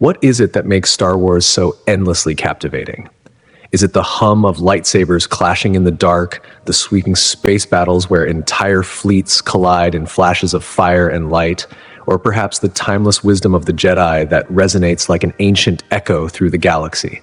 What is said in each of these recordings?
What is it that makes Star Wars so endlessly captivating? Is it the hum of lightsabers clashing in the dark, the sweeping space battles where entire fleets collide in flashes of fire and light, or perhaps the timeless wisdom of the Jedi that resonates like an ancient echo through the galaxy?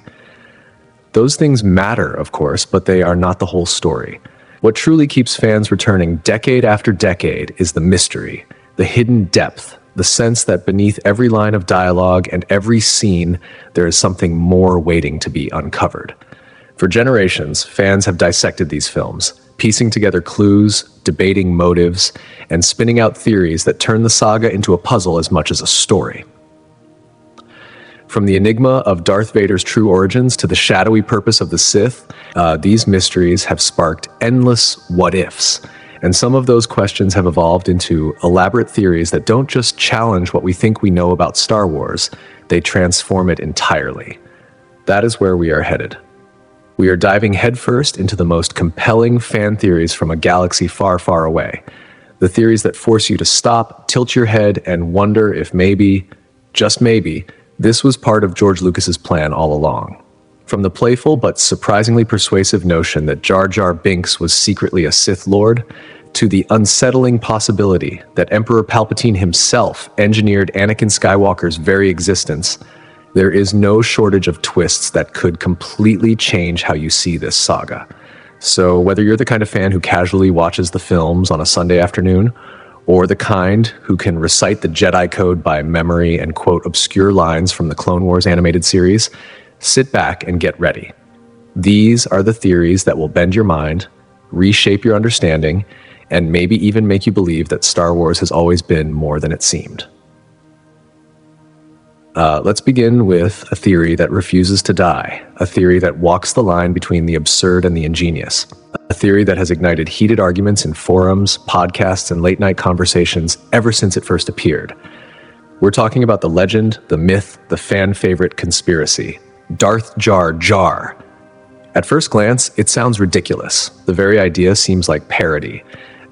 Those things matter, of course, but they are not the whole story. What truly keeps fans returning decade after decade is the mystery, the hidden depth, the sense that beneath every line of dialogue and every scene, there is something more waiting to be uncovered. For generations, fans have dissected these films, piecing together clues, debating motives, and spinning out theories that turn the saga into a puzzle as much as a story. From the enigma of Darth Vader's true origins to the shadowy purpose of the Sith, these mysteries have sparked endless what-ifs, and some of those questions have evolved into elaborate theories that don't just challenge what we think we know about Star Wars, they transform it entirely. That is where we are headed. We are diving headfirst into the most compelling fan theories from a galaxy far, far away. The theories that force you to stop, tilt your head, and wonder if maybe, just maybe, this was part of George Lucas's plan all along. From the playful but surprisingly persuasive notion that Jar Jar Binks was secretly a Sith Lord, to the unsettling possibility that Emperor Palpatine himself engineered Anakin Skywalker's very existence, there is no shortage of twists that could completely change how you see this saga. So whether you're the kind of fan who casually watches the films on a Sunday afternoon, or the kind who can recite the Jedi Code by memory and quote obscure lines from the Clone Wars animated series, sit back and get ready. These are the theories that will bend your mind, reshape your understanding, and maybe even make you believe that Star Wars has always been more than it seemed. Let's begin with a theory that refuses to die, a theory that walks the line between the absurd and the ingenious, a theory that has ignited heated arguments in forums, podcasts, and late-night conversations ever since it first appeared. We're talking about the legend, the myth, the fan-favorite conspiracy, Darth Jar Jar. At first glance, it sounds ridiculous. The very idea seems like parody.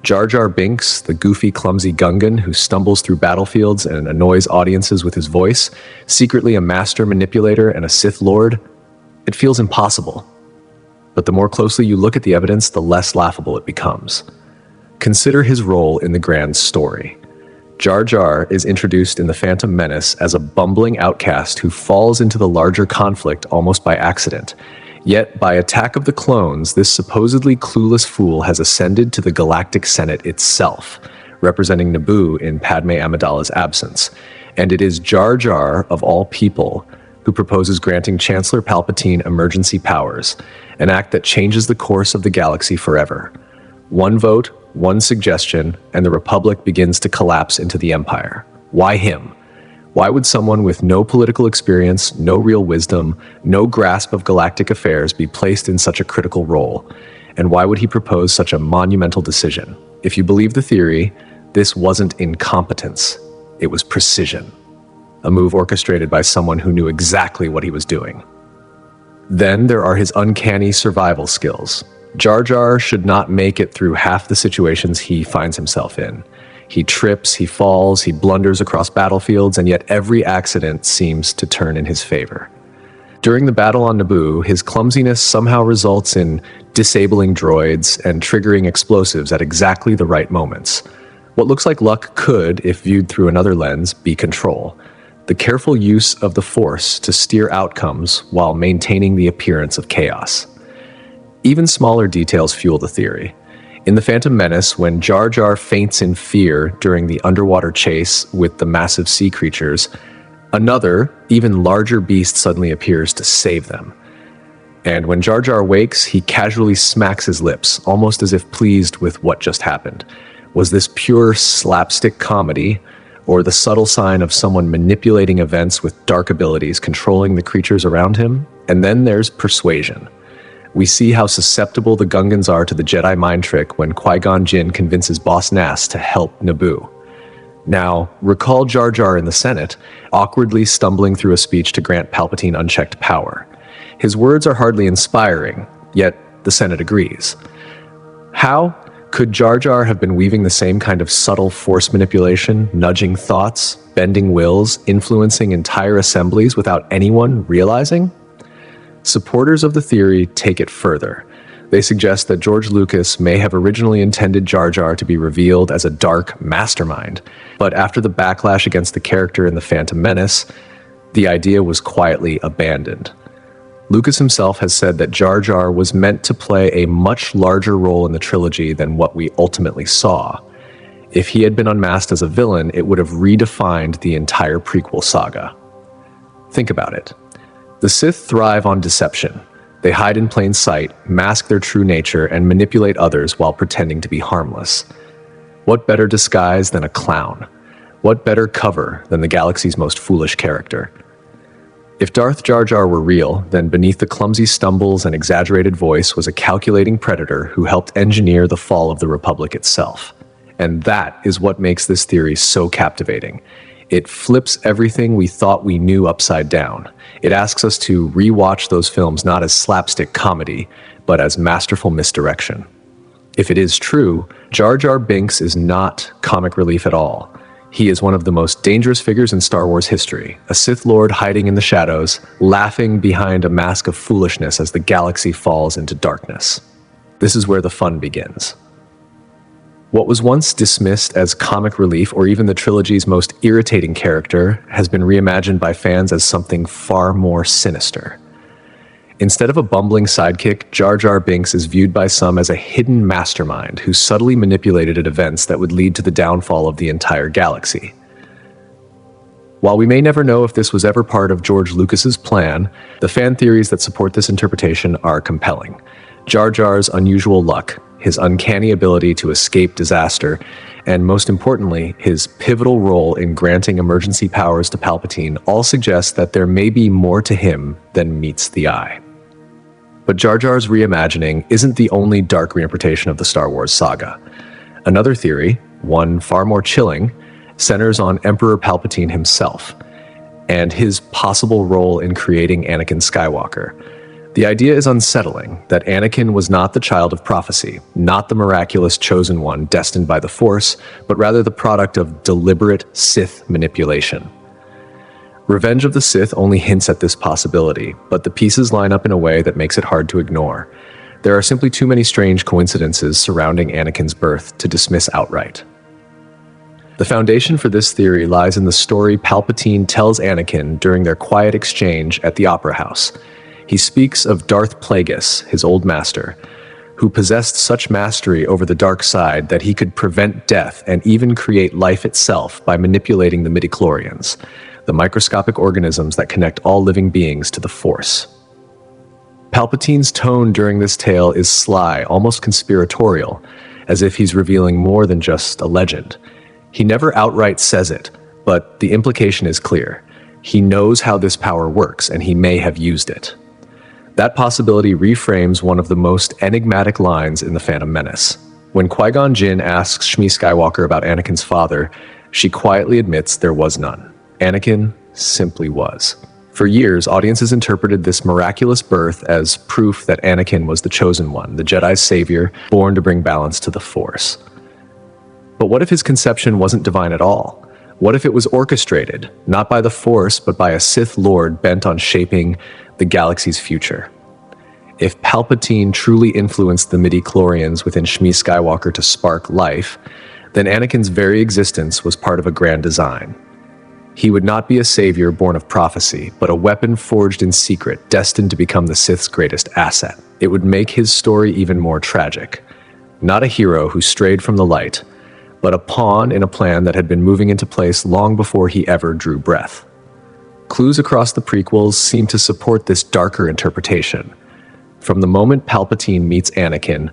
Jar Jar Binks, the goofy, clumsy Gungan who stumbles through battlefields and annoys audiences with his voice, secretly a master manipulator and a Sith Lord, it feels impossible. But the more closely you look at the evidence, the less laughable it becomes. Consider his role in the grand story. Jar Jar is introduced in The Phantom Menace as a bumbling outcast who falls into the larger conflict almost by accident. Yet, by Attack of the Clones, this supposedly clueless fool has ascended to the Galactic Senate itself, representing Naboo in Padme Amidala's absence. And it is Jar Jar, of all people, who proposes granting Chancellor Palpatine emergency powers, an act that changes the course of the galaxy forever. One vote, one suggestion, and the Republic begins to collapse into the Empire. Why him? Why would someone with no political experience, no real wisdom, no grasp of galactic affairs be placed in such a critical role? And why would he propose such a monumental decision? If you believe the theory, this wasn't incompetence, it was precision. A move orchestrated by someone who knew exactly what he was doing. Then there are his uncanny survival skills. Jar Jar should not make it through half the situations he finds himself in. He trips, he falls, he blunders across battlefields, and yet every accident seems to turn in his favor. During the battle on Naboo, his clumsiness somehow results in disabling droids and triggering explosives at exactly the right moments. What looks like luck could, if viewed through another lens, be control. The careful use of the Force to steer outcomes while maintaining the appearance of chaos. Even smaller details fuel the theory. In The Phantom Menace, when Jar Jar faints in fear during the underwater chase with the massive sea creatures, another, even larger beast suddenly appears to save them. And when Jar Jar wakes, he casually smacks his lips, almost as if pleased with what just happened. Was this pure slapstick comedy, or the subtle sign of someone manipulating events with dark abilities, controlling the creatures around him? And then there's persuasion. We see how susceptible the Gungans are to the Jedi mind trick when Qui-Gon Jinn convinces Boss Nass to help Naboo. Now, recall Jar Jar in the Senate, awkwardly stumbling through a speech to grant Palpatine unchecked power. His words are hardly inspiring, yet the Senate agrees. How? Could Jar Jar have been weaving the same kind of subtle force manipulation, nudging thoughts, bending wills, influencing entire assemblies without anyone realizing? Supporters of the theory take it further. They suggest that George Lucas may have originally intended Jar Jar to be revealed as a dark mastermind, but after the backlash against the character in The Phantom Menace, the idea was quietly abandoned. Lucas himself has said that Jar Jar was meant to play a much larger role in the trilogy than what we ultimately saw. If he had been unmasked as a villain, it would have redefined the entire prequel saga. Think about it. The Sith thrive on deception. They hide in plain sight, mask their true nature, and manipulate others while pretending to be harmless. What better disguise than a clown? What better cover than the galaxy's most foolish character? If Darth Jar Jar were real, then beneath the clumsy stumbles and exaggerated voice was a calculating predator who helped engineer the fall of the Republic itself. And that is what makes this theory so captivating. It flips everything we thought we knew upside down. It asks us to rewatch those films not as slapstick comedy, but as masterful misdirection. If it is true, Jar Jar Binks is not comic relief at all. He is one of the most dangerous figures in Star Wars history, a Sith Lord hiding in the shadows, laughing behind a mask of foolishness as the galaxy falls into darkness. This is where the fun begins. What was once dismissed as comic relief or even the trilogy's most irritating character has been reimagined by fans as something far more sinister. Instead of a bumbling sidekick, Jar Jar Binks is viewed by some as a hidden mastermind who subtly manipulated events that would lead to the downfall of the entire galaxy. While we may never know if this was ever part of George Lucas's plan, the fan theories that support this interpretation are compelling. Jar Jar's unusual luck, his uncanny ability to escape disaster, and most importantly, his pivotal role in granting emergency powers to Palpatine all suggest that there may be more to him than meets the eye. But Jar Jar's reimagining isn't the only dark reinterpretation of the Star Wars saga. Another theory, one far more chilling, centers on Emperor Palpatine himself and his possible role in creating Anakin Skywalker. The idea is unsettling that Anakin was not the child of prophecy, not the miraculous chosen one destined by the Force, but rather the product of deliberate Sith manipulation. Revenge of the Sith only hints at this possibility, but the pieces line up in a way that makes it hard to ignore. There are simply too many strange coincidences surrounding Anakin's birth to dismiss outright. The foundation for this theory lies in the story Palpatine tells Anakin during their quiet exchange at the Opera House. He speaks of Darth Plagueis, his old master, who possessed such mastery over the dark side that he could prevent death and even create life itself by manipulating the midichlorians, the microscopic organisms that connect all living beings to the Force. Palpatine's tone during this tale is sly, almost conspiratorial, as if he's revealing more than just a legend. He never outright says it, but the implication is clear. He knows how this power works, and he may have used it. That possibility reframes one of the most enigmatic lines in The Phantom Menace. When Qui-Gon Jinn asks Shmi Skywalker about Anakin's father, she quietly admits there was none. Anakin simply was. For years, audiences interpreted this miraculous birth as proof that Anakin was the chosen one, the Jedi's savior, born to bring balance to the Force. But what if his conception wasn't divine at all? What if it was orchestrated, not by the Force, but by a Sith Lord bent on shaping the galaxy's future? If Palpatine truly influenced the midichlorians within Shmi Skywalker to spark life, then Anakin's very existence was part of a grand design. He would not be a savior born of prophecy, but a weapon forged in secret, destined to become the Sith's greatest asset. It would make his story even more tragic. Not a hero who strayed from the light, but a pawn in a plan that had been moving into place long before he ever drew breath. Clues across the prequels seem to support this darker interpretation. From the moment Palpatine meets Anakin,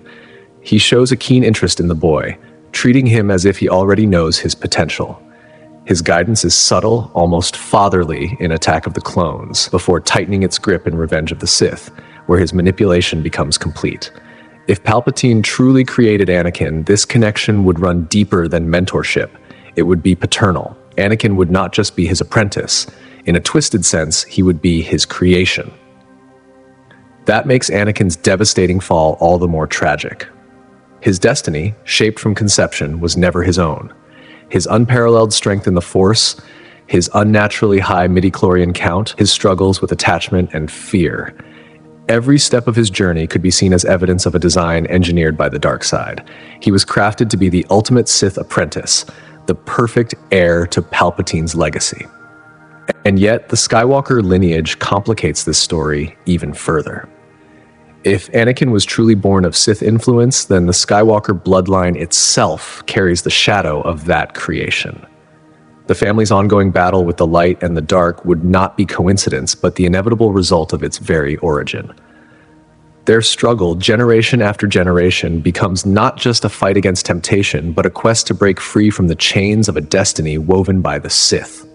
he shows a keen interest in the boy, treating him as if he already knows his potential. His guidance is subtle, almost fatherly in Attack of the Clones, before tightening its grip in Revenge of the Sith, where his manipulation becomes complete. If Palpatine truly created Anakin, this connection would run deeper than mentorship. It would be paternal. Anakin would not just be his apprentice. In a twisted sense, he would be his creation. That makes Anakin's devastating fall all the more tragic. His destiny, shaped from conception, was never his own. His unparalleled strength in the Force, his unnaturally high midichlorian count, his struggles with attachment and fear. Every step of his journey could be seen as evidence of a design engineered by the dark side. He was crafted to be the ultimate Sith apprentice, the perfect heir to Palpatine's legacy. And yet, the Skywalker lineage complicates this story even further. If Anakin was truly born of Sith influence, then the Skywalker bloodline itself carries the shadow of that creation. The family's ongoing battle with the light and the dark would not be coincidence, but the inevitable result of its very origin. Their struggle, generation after generation, becomes not just a fight against temptation, but a quest to break free from the chains of a destiny woven by the Sith.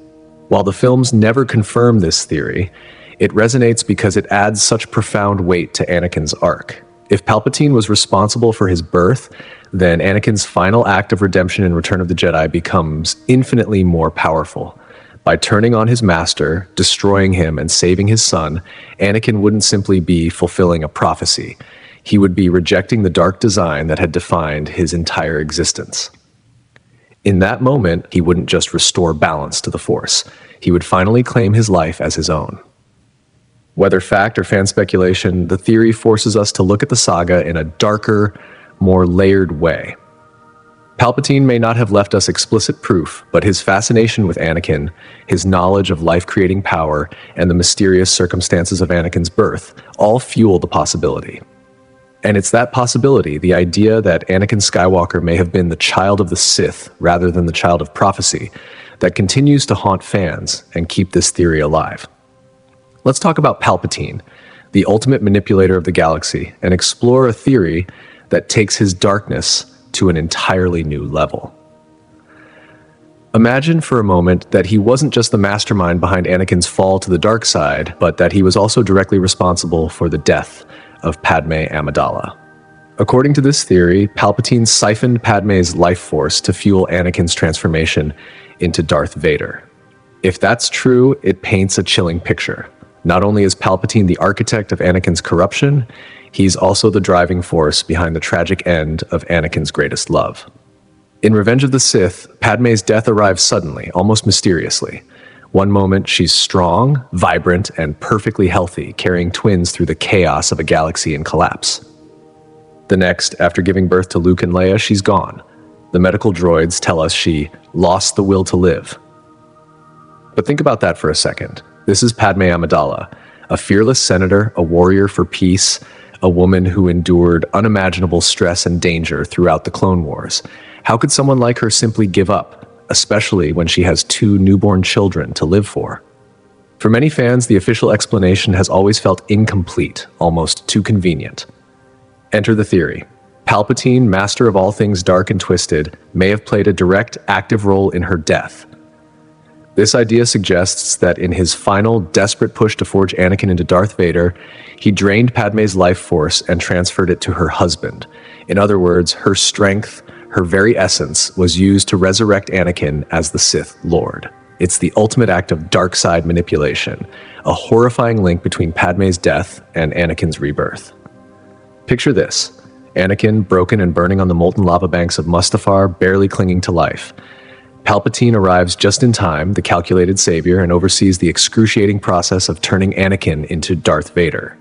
While the films never confirm this theory, it resonates because it adds such profound weight to Anakin's arc. If Palpatine was responsible for his birth, then Anakin's final act of redemption in Return of the Jedi becomes infinitely more powerful. By turning on his master, destroying him, and saving his son, Anakin wouldn't simply be fulfilling a prophecy. He would be rejecting the dark design that had defined his entire existence. In that moment, he wouldn't just restore balance to the Force. He would finally claim his life as his own. Whether fact or fan speculation, the theory forces us to look at the saga in a darker, more layered way. Palpatine may not have left us explicit proof, but his fascination with Anakin, his knowledge of life-creating power, and the mysterious circumstances of Anakin's birth all fuel the possibility. And it's that possibility, the idea that Anakin Skywalker may have been the child of the Sith rather than the child of prophecy, that continues to haunt fans and keep this theory alive. Let's talk about Palpatine, the ultimate manipulator of the galaxy, and explore a theory that takes his darkness to an entirely new level. Imagine for a moment that he wasn't just the mastermind behind Anakin's fall to the dark side, but that he was also directly responsible for the death of Padme Amidala. According to this theory, Palpatine siphoned Padme's life force to fuel Anakin's transformation into Darth Vader. If that's true, it paints a chilling picture. Not only is Palpatine the architect of Anakin's corruption, he's also the driving force behind the tragic end of Anakin's greatest love. In Revenge of the Sith, Padme's death arrives suddenly, almost mysteriously. One moment, she's strong, vibrant, and perfectly healthy, carrying twins through the chaos of a galaxy in collapse. The next, after giving birth to Luke and Leia, she's gone. The medical droids tell us she lost the will to live. But think about that for a second. This is Padme Amidala, a fearless senator, a warrior for peace, a woman who endured unimaginable stress and danger throughout the Clone Wars. How could someone like her simply give up, especially when she has 2 newborn children to live for? For many fans, the official explanation has always felt incomplete, almost too convenient. Enter the theory. Palpatine, master of all things dark and twisted, may have played a direct, active role in her death. This idea suggests that in his final, desperate push to forge Anakin into Darth Vader, he drained Padme's life force and transferred it to her husband. In other words, her strength, her very essence, was used to resurrect Anakin as the Sith Lord. It's the ultimate act of dark side manipulation, a horrifying link between Padme's death and Anakin's rebirth. Picture this: Anakin, broken and burning on the molten lava banks of Mustafar, barely clinging to life. Palpatine arrives just in time, the calculated savior, and oversees the excruciating process of turning Anakin into Darth Vader.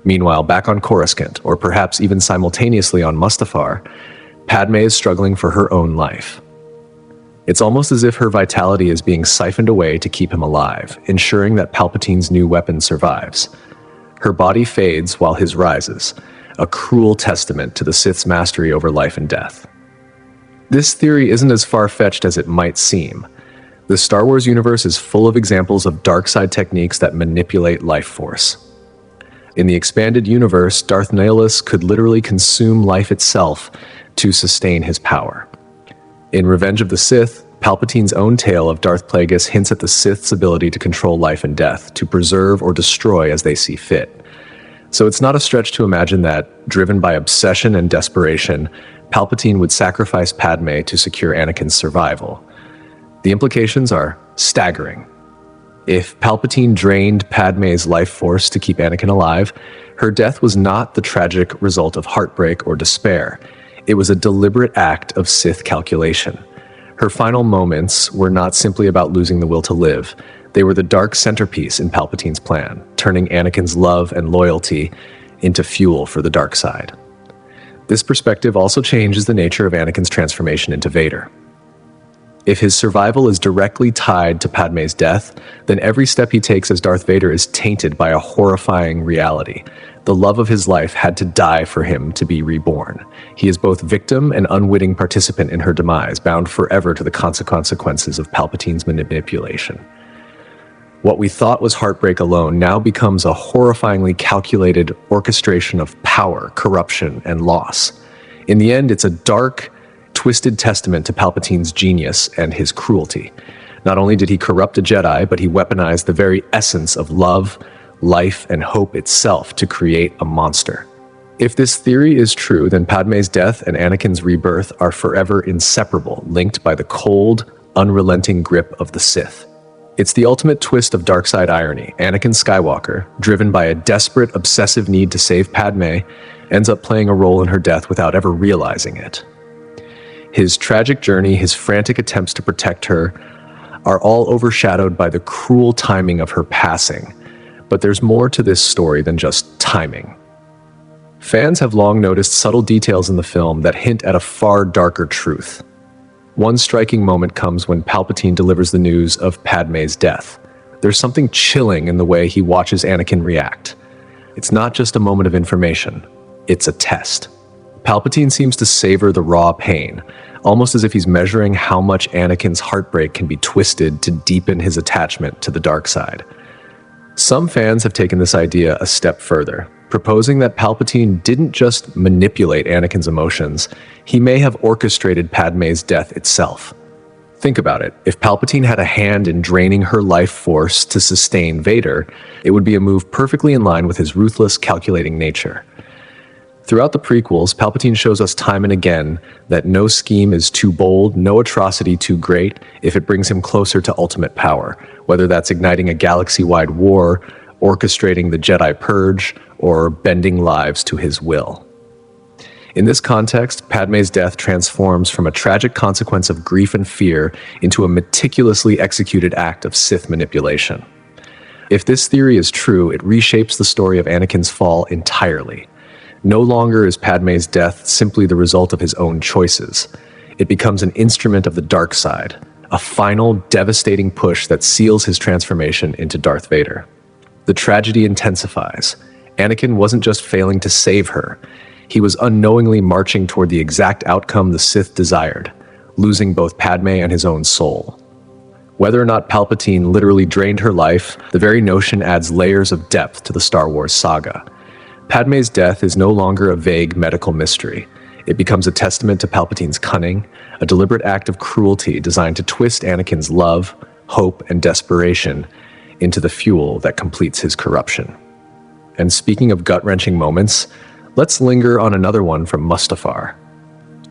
Meanwhile, back on Coruscant, or perhaps even simultaneously on Mustafar, Padme is struggling for her own life. It's almost as if her vitality is being siphoned away to keep him alive, ensuring that Palpatine's new weapon survives. Her body fades while his rises, a cruel testament to the Sith's mastery over life and death. This theory isn't as far-fetched as it might seem. The Star Wars universe is full of examples of dark side techniques that manipulate life force. In the expanded universe, Darth Nihilus could literally consume life itself to sustain his power. In Revenge of the Sith, Palpatine's own tale of Darth Plagueis hints at the Sith's ability to control life and death, to preserve or destroy as they see fit. So it's not a stretch to imagine that, driven by obsession and desperation, Palpatine would sacrifice Padme to secure Anakin's survival. The implications are staggering. If Palpatine drained Padme's life force to keep Anakin alive, her death was not the tragic result of heartbreak or despair. It was a deliberate act of Sith calculation. Her final moments were not simply about losing the will to live. They were the dark centerpiece in Palpatine's plan, turning Anakin's love and loyalty into fuel for the dark side. This perspective also changes the nature of Anakin's transformation into Vader. If his survival is directly tied to Padmé's death, then every step he takes as Darth Vader is tainted by a horrifying reality. The love of his life had to die for him to be reborn. He is both victim and unwitting participant in her demise, bound forever to the consequences of Palpatine's manipulation. What we thought was heartbreak alone now becomes a horrifyingly calculated orchestration of power, corruption, and loss. In the end, it's a dark, twisted testament to Palpatine's genius and his cruelty. Not only did he corrupt a Jedi, but he weaponized the very essence of love, life, and hope itself to create a monster. If this theory is true, then Padmé's death and Anakin's rebirth are forever inseparable, linked by the cold, unrelenting grip of the Sith. It's the ultimate twist of dark side irony. Anakin Skywalker, driven by a desperate, obsessive need to save Padmé, ends up playing a role in her death without ever realizing it. His tragic journey, his frantic attempts to protect her, are all overshadowed by the cruel timing of her passing. But there's more to this story than just timing. Fans have long noticed subtle details in the film that hint at a far darker truth. One striking moment comes when Palpatine delivers the news of Padmé's death. There's something chilling in the way he watches Anakin react. It's not just a moment of information, it's a test. Palpatine seems to savor the raw pain, almost as if he's measuring how much Anakin's heartbreak can be twisted to deepen his attachment to the dark side. Some fans have taken this idea a step further, proposing that Palpatine didn't just manipulate Anakin's emotions, he may have orchestrated Padmé's death itself. Think about it. If Palpatine had a hand in draining her life force to sustain Vader, it would be a move perfectly in line with his ruthless, calculating nature. Throughout the prequels, Palpatine shows us time and again that no scheme is too bold, no atrocity too great if it brings him closer to ultimate power, whether that's igniting a galaxy-wide war, orchestrating the Jedi Purge, or bending lives to his will. In this context, Padmé's death transforms from a tragic consequence of grief and fear into a meticulously executed act of Sith manipulation. If this theory is true, it reshapes the story of Anakin's fall entirely. No longer is Padmé's death simply the result of his own choices. It becomes an instrument of the dark side, a final, devastating push that seals his transformation into Darth Vader. The tragedy intensifies. Anakin wasn't just failing to save her. He was unknowingly marching toward the exact outcome the Sith desired, losing both Padmé and his own soul. Whether or not Palpatine literally drained her life, the very notion adds layers of depth to the Star Wars saga. Padmé's death is no longer a vague medical mystery. It becomes a testament to Palpatine's cunning, a deliberate act of cruelty designed to twist Anakin's love, hope, and desperation into the fuel that completes his corruption. And speaking of gut-wrenching moments, let's linger on another one from Mustafar.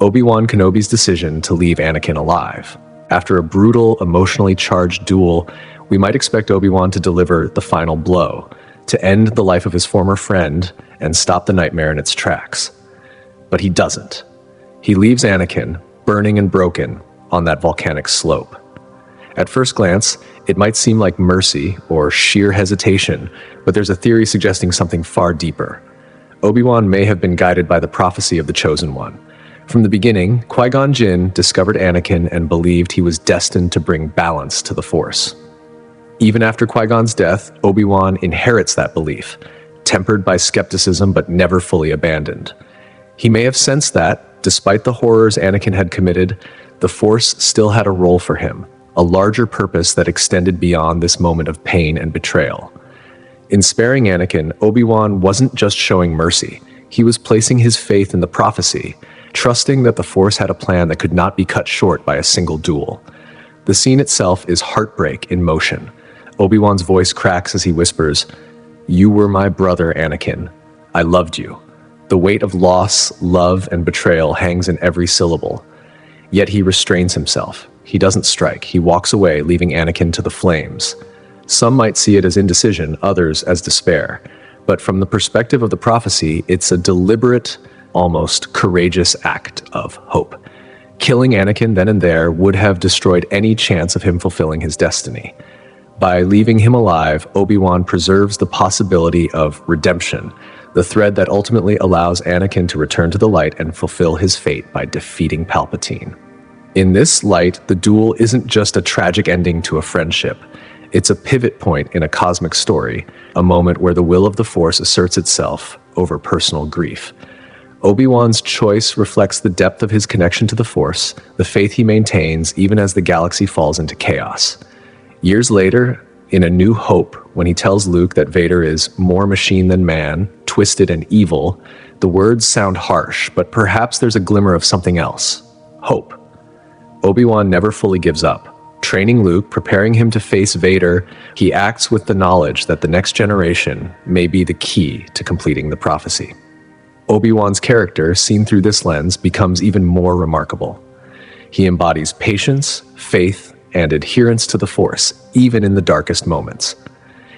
Obi-Wan Kenobi's decision to leave Anakin alive. After a brutal, emotionally charged duel, we might expect Obi-Wan to deliver the final blow, to end the life of his former friend and stop the nightmare in its tracks. But he doesn't. He leaves Anakin, burning and broken, on that volcanic slope. At first glance, it might seem like mercy or sheer hesitation, but there's a theory suggesting something far deeper. Obi-Wan may have been guided by the prophecy of the Chosen One. From the beginning, Qui-Gon Jinn discovered Anakin and believed he was destined to bring balance to the Force. Even after Qui-Gon's death, Obi-Wan inherits that belief, tempered by skepticism but never fully abandoned. He may have sensed that, despite the horrors Anakin had committed, the Force still had a role for him, a larger purpose that extended beyond this moment of pain and betrayal. In sparing Anakin, Obi-Wan wasn't just showing mercy. He was placing his faith in the prophecy, trusting that the Force had a plan that could not be cut short by a single duel. The scene itself is heartbreak in motion. Obi-Wan's voice cracks as he whispers, "You were my brother, Anakin. I loved you." The weight of loss, love, and betrayal hangs in every syllable. Yet he restrains himself. He doesn't strike. He walks away, leaving Anakin to the flames. Some might see it as indecision, others as despair. But from the perspective of the prophecy, it's a deliberate, almost courageous act of hope. Killing Anakin then and there would have destroyed any chance of him fulfilling his destiny. By leaving him alive, Obi-Wan preserves the possibility of redemption, the thread that ultimately allows Anakin to return to the light and fulfill his fate by defeating Palpatine. In this light, the duel isn't just a tragic ending to a friendship. It's a pivot point in a cosmic story, a moment where the will of the Force asserts itself over personal grief. Obi-Wan's choice reflects the depth of his connection to the Force, the faith he maintains even as the galaxy falls into chaos. Years later, in A New Hope, when he tells Luke that Vader is more machine than man, twisted and evil, the words sound harsh, but perhaps there's a glimmer of something else: hope. Obi-Wan never fully gives up. Training Luke, preparing him to face Vader, he acts with the knowledge that the next generation may be the key to completing the prophecy. Obi-Wan's character, seen through this lens, becomes even more remarkable. He embodies patience, faith, and adherence to the Force, even in the darkest moments.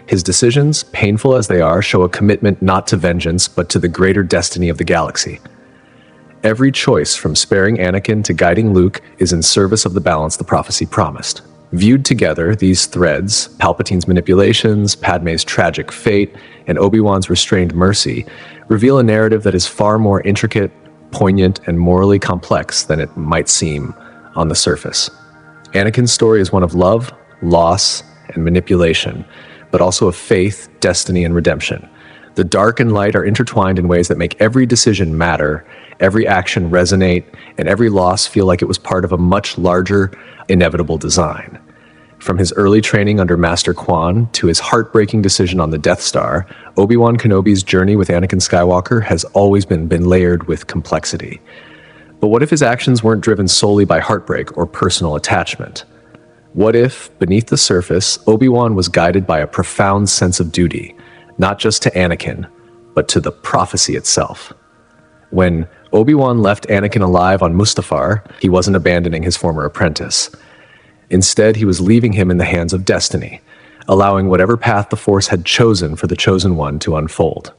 His decisions, painful as they are, show a commitment not to vengeance, but to the greater destiny of the galaxy. Every choice, from sparing Anakin to guiding Luke, is in service of the balance the prophecy promised. Viewed together, these threads, Palpatine's manipulations, Padmé's tragic fate, and Obi-Wan's restrained mercy, reveal a narrative that is far more intricate, poignant, and morally complex than it might seem on the surface. Anakin's story is one of love, loss, and manipulation, but also of faith, destiny, and redemption. The dark and light are intertwined in ways that make every decision matter, every action resonate, and every loss feel like it was part of a much larger, inevitable design. From his early training under Master Quan to his heartbreaking decision on the Death Star, Obi-Wan Kenobi's journey with Anakin Skywalker has always been layered with complexity. But what if his actions weren't driven solely by heartbreak or personal attachment? What if, beneath the surface, Obi-Wan was guided by a profound sense of duty, not just to Anakin, but to the prophecy itself? When Obi-Wan left Anakin alive on Mustafar, he wasn't abandoning his former apprentice. Instead, he was leaving him in the hands of destiny, allowing whatever path the Force had chosen for the Chosen One to unfold.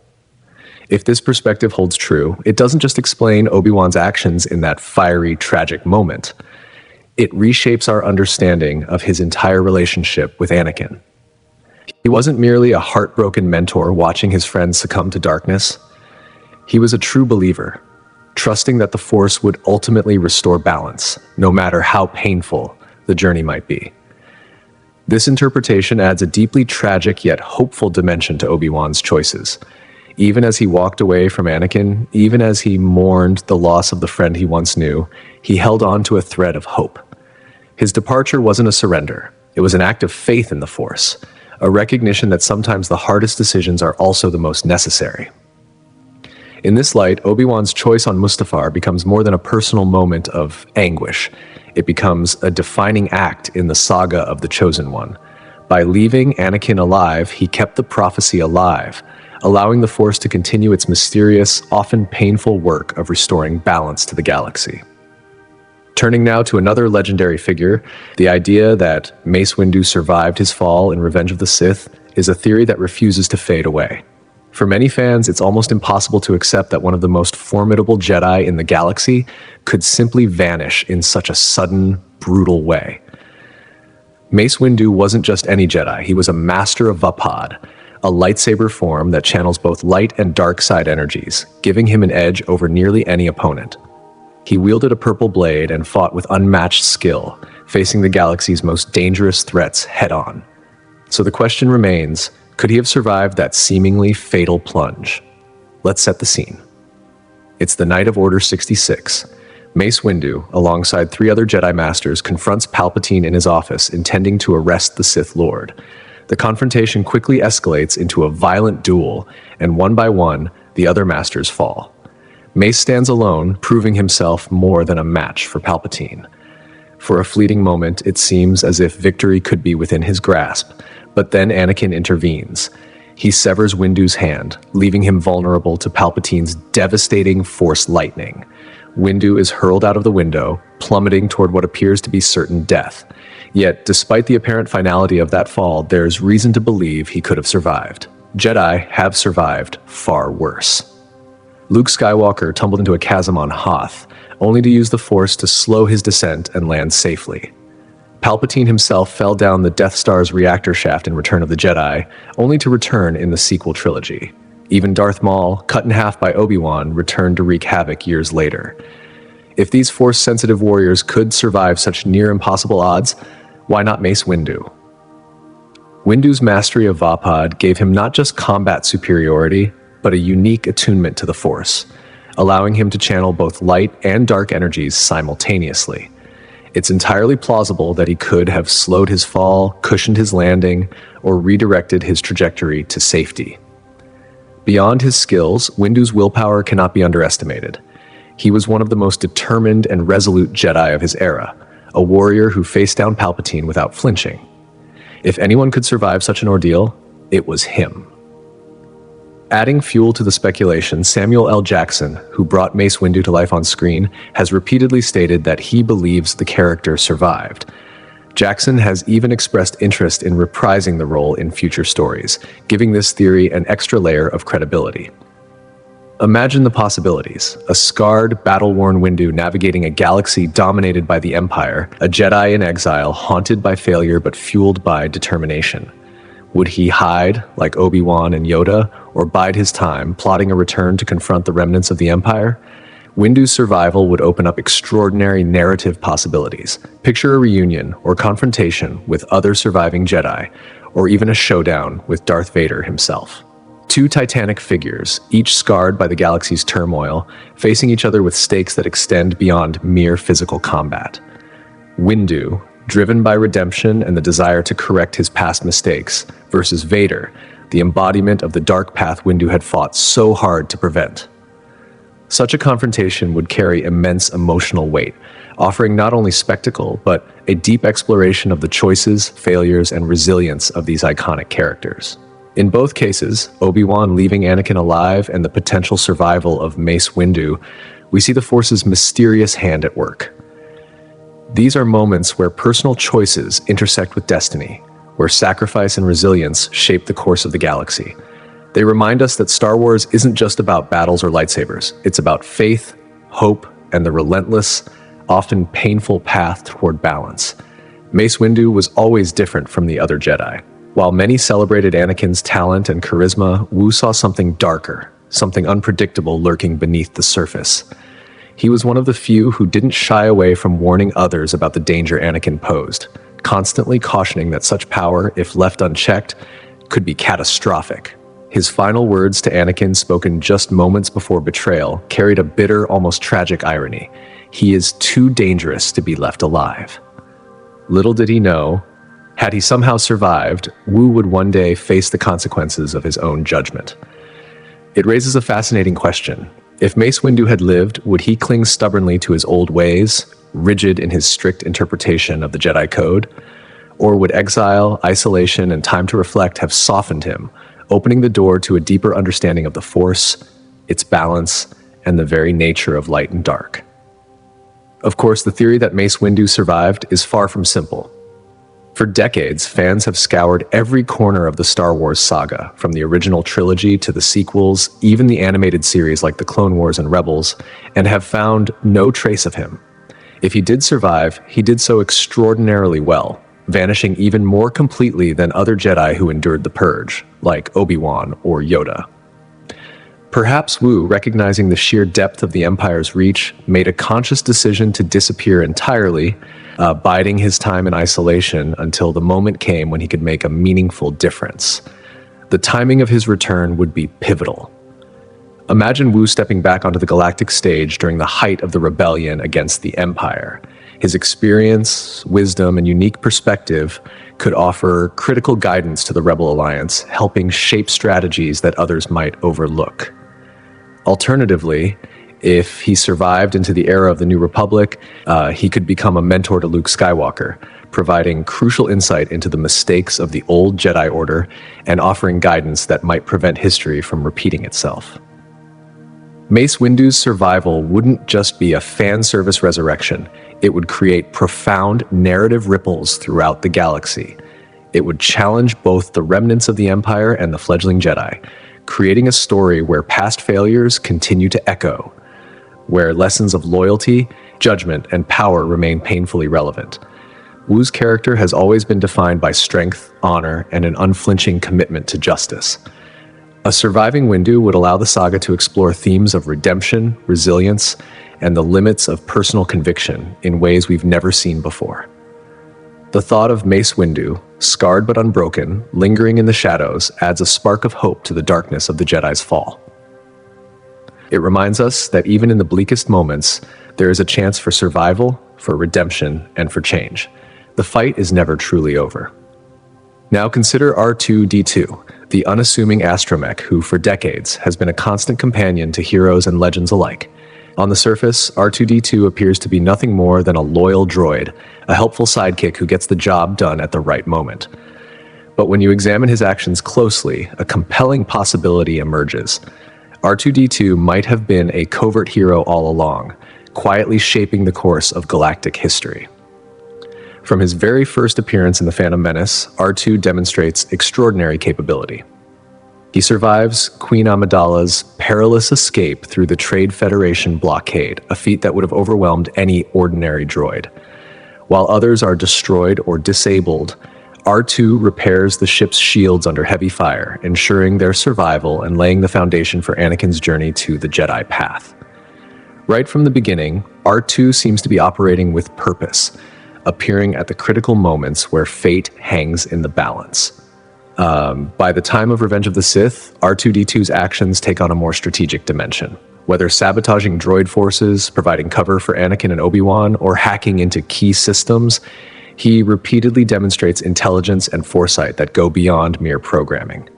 If this perspective holds true, it doesn't just explain Obi-Wan's actions in that fiery, tragic moment. It reshapes our understanding of his entire relationship with Anakin. He wasn't merely a heartbroken mentor watching his friends succumb to darkness. He was a true believer, trusting that the Force would ultimately restore balance, no matter how painful the journey might be. This interpretation adds a deeply tragic yet hopeful dimension to Obi-Wan's choices. Even as he walked away from Anakin, even as he mourned the loss of the friend he once knew, he held on to a thread of hope. His departure wasn't a surrender. It was an act of faith in the Force, a recognition that sometimes the hardest decisions are also the most necessary. In this light, Obi-Wan's choice on Mustafar becomes more than a personal moment of anguish. It becomes a defining act in the saga of the Chosen One. By leaving Anakin alive, he kept the prophecy alive, allowing the Force to continue its mysterious, often painful work of restoring balance to the galaxy. Turning now to another legendary figure, the idea that Mace Windu survived his fall in Revenge of the Sith is a theory that refuses to fade away. For many fans, it's almost impossible to accept that one of the most formidable Jedi in the galaxy could simply vanish in such a sudden, brutal way. Mace Windu wasn't just any Jedi, he was a master of Vapad, a lightsaber form that channels both light and dark side energies, giving him an edge over nearly any opponent. He wielded a purple blade and fought with unmatched skill, facing the galaxy's most dangerous threats head-on. So the question remains, could he have survived that seemingly fatal plunge? Let's set the scene. It's the night of Order 66. Mace Windu, alongside 3 other Jedi Masters, confronts Palpatine in his office, intending to arrest the Sith Lord. The confrontation quickly escalates into a violent duel, and one by one, the other Masters fall. Mace stands alone, proving himself more than a match for Palpatine. For a fleeting moment, it seems as if victory could be within his grasp, but then Anakin intervenes. He severs Windu's hand, leaving him vulnerable to Palpatine's devastating Force lightning. Windu is hurled out of the window, plummeting toward what appears to be certain death. Yet, despite the apparent finality of that fall, there's reason to believe he could have survived. Jedi have survived far worse. Luke Skywalker tumbled into a chasm on Hoth, only to use the Force to slow his descent and land safely. Palpatine himself fell down the Death Star's reactor shaft in Return of the Jedi, only to return in the sequel trilogy. Even Darth Maul, cut in half by Obi-Wan, returned to wreak havoc years later. If these Force-sensitive warriors could survive such near-impossible odds, why not Mace Windu? Windu's mastery of Vapad gave him not just combat superiority, but a unique attunement to the Force, allowing him to channel both light and dark energies simultaneously. It's entirely plausible that he could have slowed his fall, cushioned his landing, or redirected his trajectory to safety. Beyond his skills, Windu's willpower cannot be underestimated. He was one of the most determined and resolute Jedi of his era, a warrior who faced down Palpatine without flinching. If anyone could survive such an ordeal, it was him. Adding fuel to the speculation, Samuel L. Jackson, who brought Mace Windu to life on screen, has repeatedly stated that he believes the character survived. Jackson has even expressed interest in reprising the role in future stories, giving this theory an extra layer of credibility. Imagine the possibilities: a scarred, battle-worn Windu navigating a galaxy dominated by the Empire, a Jedi in exile, haunted by failure but fueled by determination. Would he hide, like Obi-Wan and Yoda, or bide his time, plotting a return to confront the remnants of the Empire? Windu's survival would open up extraordinary narrative possibilities. Picture a reunion or confrontation with other surviving Jedi, or even a showdown with Darth Vader himself. Two titanic figures, each scarred by the galaxy's turmoil, facing each other with stakes that extend beyond mere physical combat. Windu, driven by redemption and the desire to correct his past mistakes, versus Vader, the embodiment of the dark path Windu had fought so hard to prevent. Such a confrontation would carry immense emotional weight, offering not only spectacle, but a deep exploration of the choices, failures, and resilience of these iconic characters. In both cases, Obi-Wan leaving Anakin alive and the potential survival of Mace Windu, we see the Force's mysterious hand at work. These are moments where personal choices intersect with destiny, where sacrifice and resilience shape the course of the galaxy. They remind us that Star Wars isn't just about battles or lightsabers. It's about faith, hope, and the relentless, often painful path toward balance. Mace Windu was always different from the other Jedi. While many celebrated Anakin's talent and charisma, Wu saw something darker, something unpredictable lurking beneath the surface. He was one of the few who didn't shy away from warning others about the danger Anakin posed, constantly cautioning that such power, if left unchecked, could be catastrophic. His final words to Anakin, spoken just moments before betrayal, carried a bitter, almost tragic irony. He is too dangerous to be left alive. Little did he know, had he somehow survived, Wu would one day face the consequences of his own judgment. It raises a fascinating question. If Mace Windu had lived, would he cling stubbornly to his old ways, rigid in his strict interpretation of the Jedi Code? Or would exile, isolation, and time to reflect have softened him, opening the door to a deeper understanding of the Force, its balance, and the very nature of light and dark? Of course, the theory that Mace Windu survived is far from simple. For decades, fans have scoured every corner of the Star Wars saga, from the original trilogy to the sequels, even the animated series like The Clone Wars and Rebels, and have found no trace of him. If he did survive, he did so extraordinarily well, vanishing even more completely than other Jedi who endured the Purge, like Obi-Wan or Yoda. Perhaps Wu, recognizing the sheer depth of the Empire's reach, made a conscious decision to disappear entirely, biding his time in isolation until the moment came when he could make a meaningful difference. The timing of his return would be pivotal. Imagine Wu stepping back onto the galactic stage during the height of the rebellion against the Empire. His experience, wisdom, and unique perspective could offer critical guidance to the Rebel Alliance, helping shape strategies that others might overlook. Alternatively, if he survived into the era of the New Republic, he could become a mentor to Luke Skywalker, providing crucial insight into the mistakes of the old Jedi Order and offering guidance that might prevent history from repeating itself. Mace Windu's survival wouldn't just be a fan service resurrection. It would create profound narrative ripples throughout the galaxy. It would challenge both the remnants of the Empire and the fledgling Jedi, creating a story where past failures continue to echo, where lessons of loyalty, judgment, and power remain painfully relevant. Wu's character has always been defined by strength, honor, and an unflinching commitment to justice. A surviving Windu would allow the saga to explore themes of redemption, resilience, and the limits of personal conviction in ways we've never seen before. The thought of Mace Windu, scarred but unbroken, lingering in the shadows, adds a spark of hope to the darkness of the Jedi's fall. It reminds us that even in the bleakest moments, there is a chance for survival, for redemption, and for change. The fight is never truly over. Now consider R2-D2, the unassuming astromech who, for decades, has been a constant companion to heroes and legends alike. On the surface, R2-D2 appears to be nothing more than a loyal droid, a helpful sidekick who gets the job done at the right moment. But when you examine his actions closely, a compelling possibility emerges. R2-D2 might have been a covert hero all along, quietly shaping the course of galactic history. From his very first appearance in The Phantom Menace, R2 demonstrates extraordinary capability. He survives Queen Amidala's perilous escape through the Trade Federation blockade, a feat that would have overwhelmed any ordinary droid. While others are destroyed or disabled, R2 repairs the ship's shields under heavy fire, ensuring their survival and laying the foundation for Anakin's journey to the Jedi path. Right from the beginning, R2 seems to be operating with purpose, appearing at the critical moments where fate hangs in the balance. By the time of Revenge of the Sith, R2-D2's actions take on a more strategic dimension. Whether sabotaging droid forces, providing cover for Anakin and Obi-Wan, or hacking into key systems, he repeatedly demonstrates intelligence and foresight that go beyond mere programming.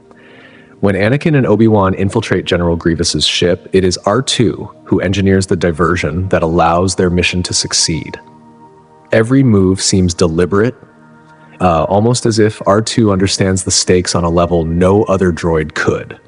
When Anakin and Obi-Wan infiltrate General Grievous's ship, it is R2 who engineers the diversion that allows their mission to succeed. Every move seems deliberate, almost as if R2 understands the stakes on a level no other droid could.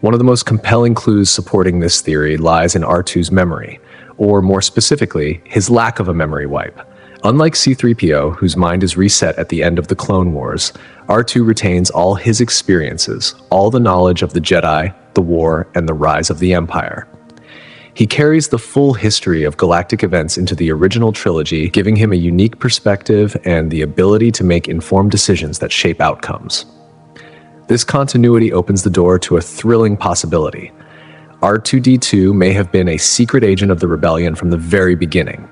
One of the most compelling clues supporting this theory lies in R2's memory, or more specifically, his lack of a memory wipe. Unlike C-3PO, whose mind is reset at the end of the Clone Wars, R2 retains all his experiences, all the knowledge of the Jedi, the War, and the rise of the Empire. He carries the full history of galactic events into the original trilogy, giving him a unique perspective and the ability to make informed decisions that shape outcomes. This continuity opens the door to a thrilling possibility. R2-D2 may have been a secret agent of the rebellion from the very beginning.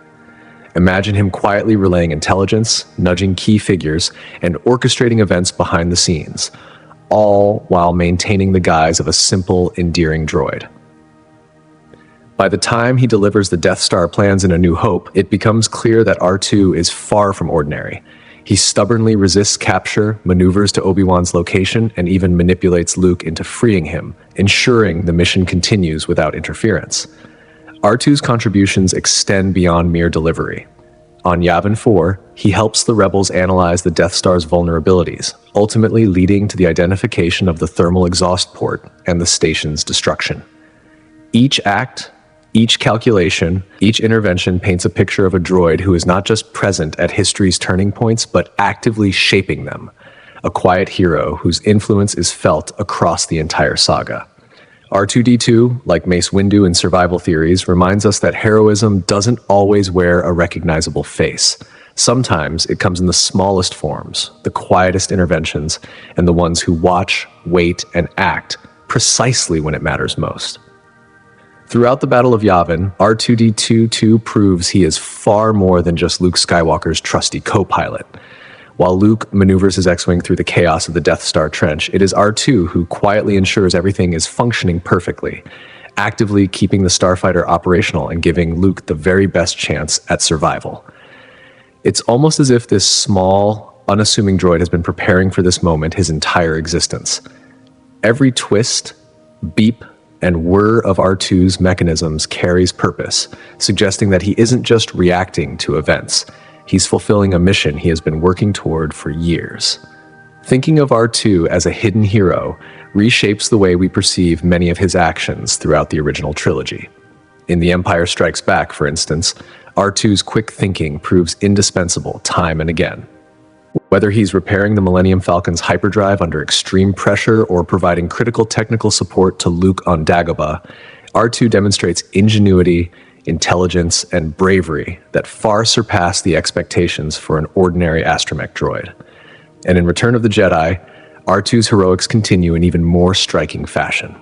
Imagine him quietly relaying intelligence, nudging key figures, and orchestrating events behind the scenes, all while maintaining the guise of a simple, endearing droid. By the time he delivers the Death Star plans in A New Hope, it becomes clear that R2 is far from ordinary. He stubbornly resists capture, maneuvers to Obi-Wan's location, and even manipulates Luke into freeing him, ensuring the mission continues without interference. R2's contributions extend beyond mere delivery. On Yavin 4, he helps the rebels analyze the Death Star's vulnerabilities, ultimately leading to the identification of the thermal exhaust port and the station's destruction. Each act, each calculation, each intervention paints a picture of a droid who is not just present at history's turning points, but actively shaping them. A quiet hero whose influence is felt across the entire saga. R2-D2, like Mace Windu in survival theories, reminds us that heroism doesn't always wear a recognizable face. Sometimes it comes in the smallest forms, the quietest interventions, and the ones who watch, wait, and act precisely when it matters most. Throughout the Battle of Yavin, R2-D2 proves he is far more than just Luke Skywalker's trusty co-pilot. While Luke maneuvers his X-Wing through the chaos of the Death Star trench, it is R2 who quietly ensures everything is functioning perfectly, actively keeping the starfighter operational and giving Luke the very best chance at survival. It's almost as if this small, unassuming droid has been preparing for this moment his entire existence. Every twist, beep, and whir of R2's mechanisms carries purpose, suggesting that he isn't just reacting to events. He's fulfilling a mission he has been working toward for years. Thinking of R2 as a hidden hero reshapes the way we perceive many of his actions throughout the original trilogy. In The Empire Strikes Back, for instance, R2's quick thinking proves indispensable time and again. Whether he's repairing the Millennium Falcon's hyperdrive under extreme pressure or providing critical technical support to Luke on Dagobah, R2 demonstrates ingenuity, intelligence, and bravery that far surpass the expectations for an ordinary astromech droid. And in Return of the Jedi, R2's heroics continue in even more striking fashion.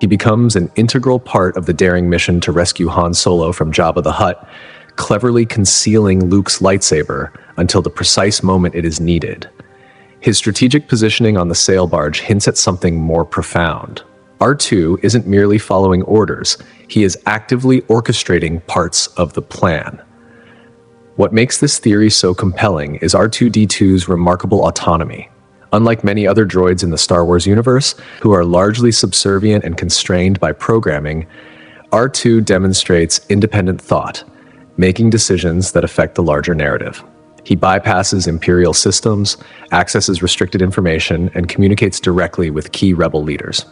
He becomes an integral part of the daring mission to rescue Han Solo from Jabba the Hutt, cleverly concealing Luke's lightsaber until the precise moment it is needed. His strategic positioning on the sail barge hints at something more profound. R2 isn't merely following orders, he is actively orchestrating parts of the plan. What makes this theory so compelling is R2-D2's remarkable autonomy. Unlike many other droids in the Star Wars universe, who are largely subservient and constrained by programming, R2 demonstrates independent thought, making decisions that affect the larger narrative. He bypasses Imperial systems, accesses restricted information, and communicates directly with key rebel leaders.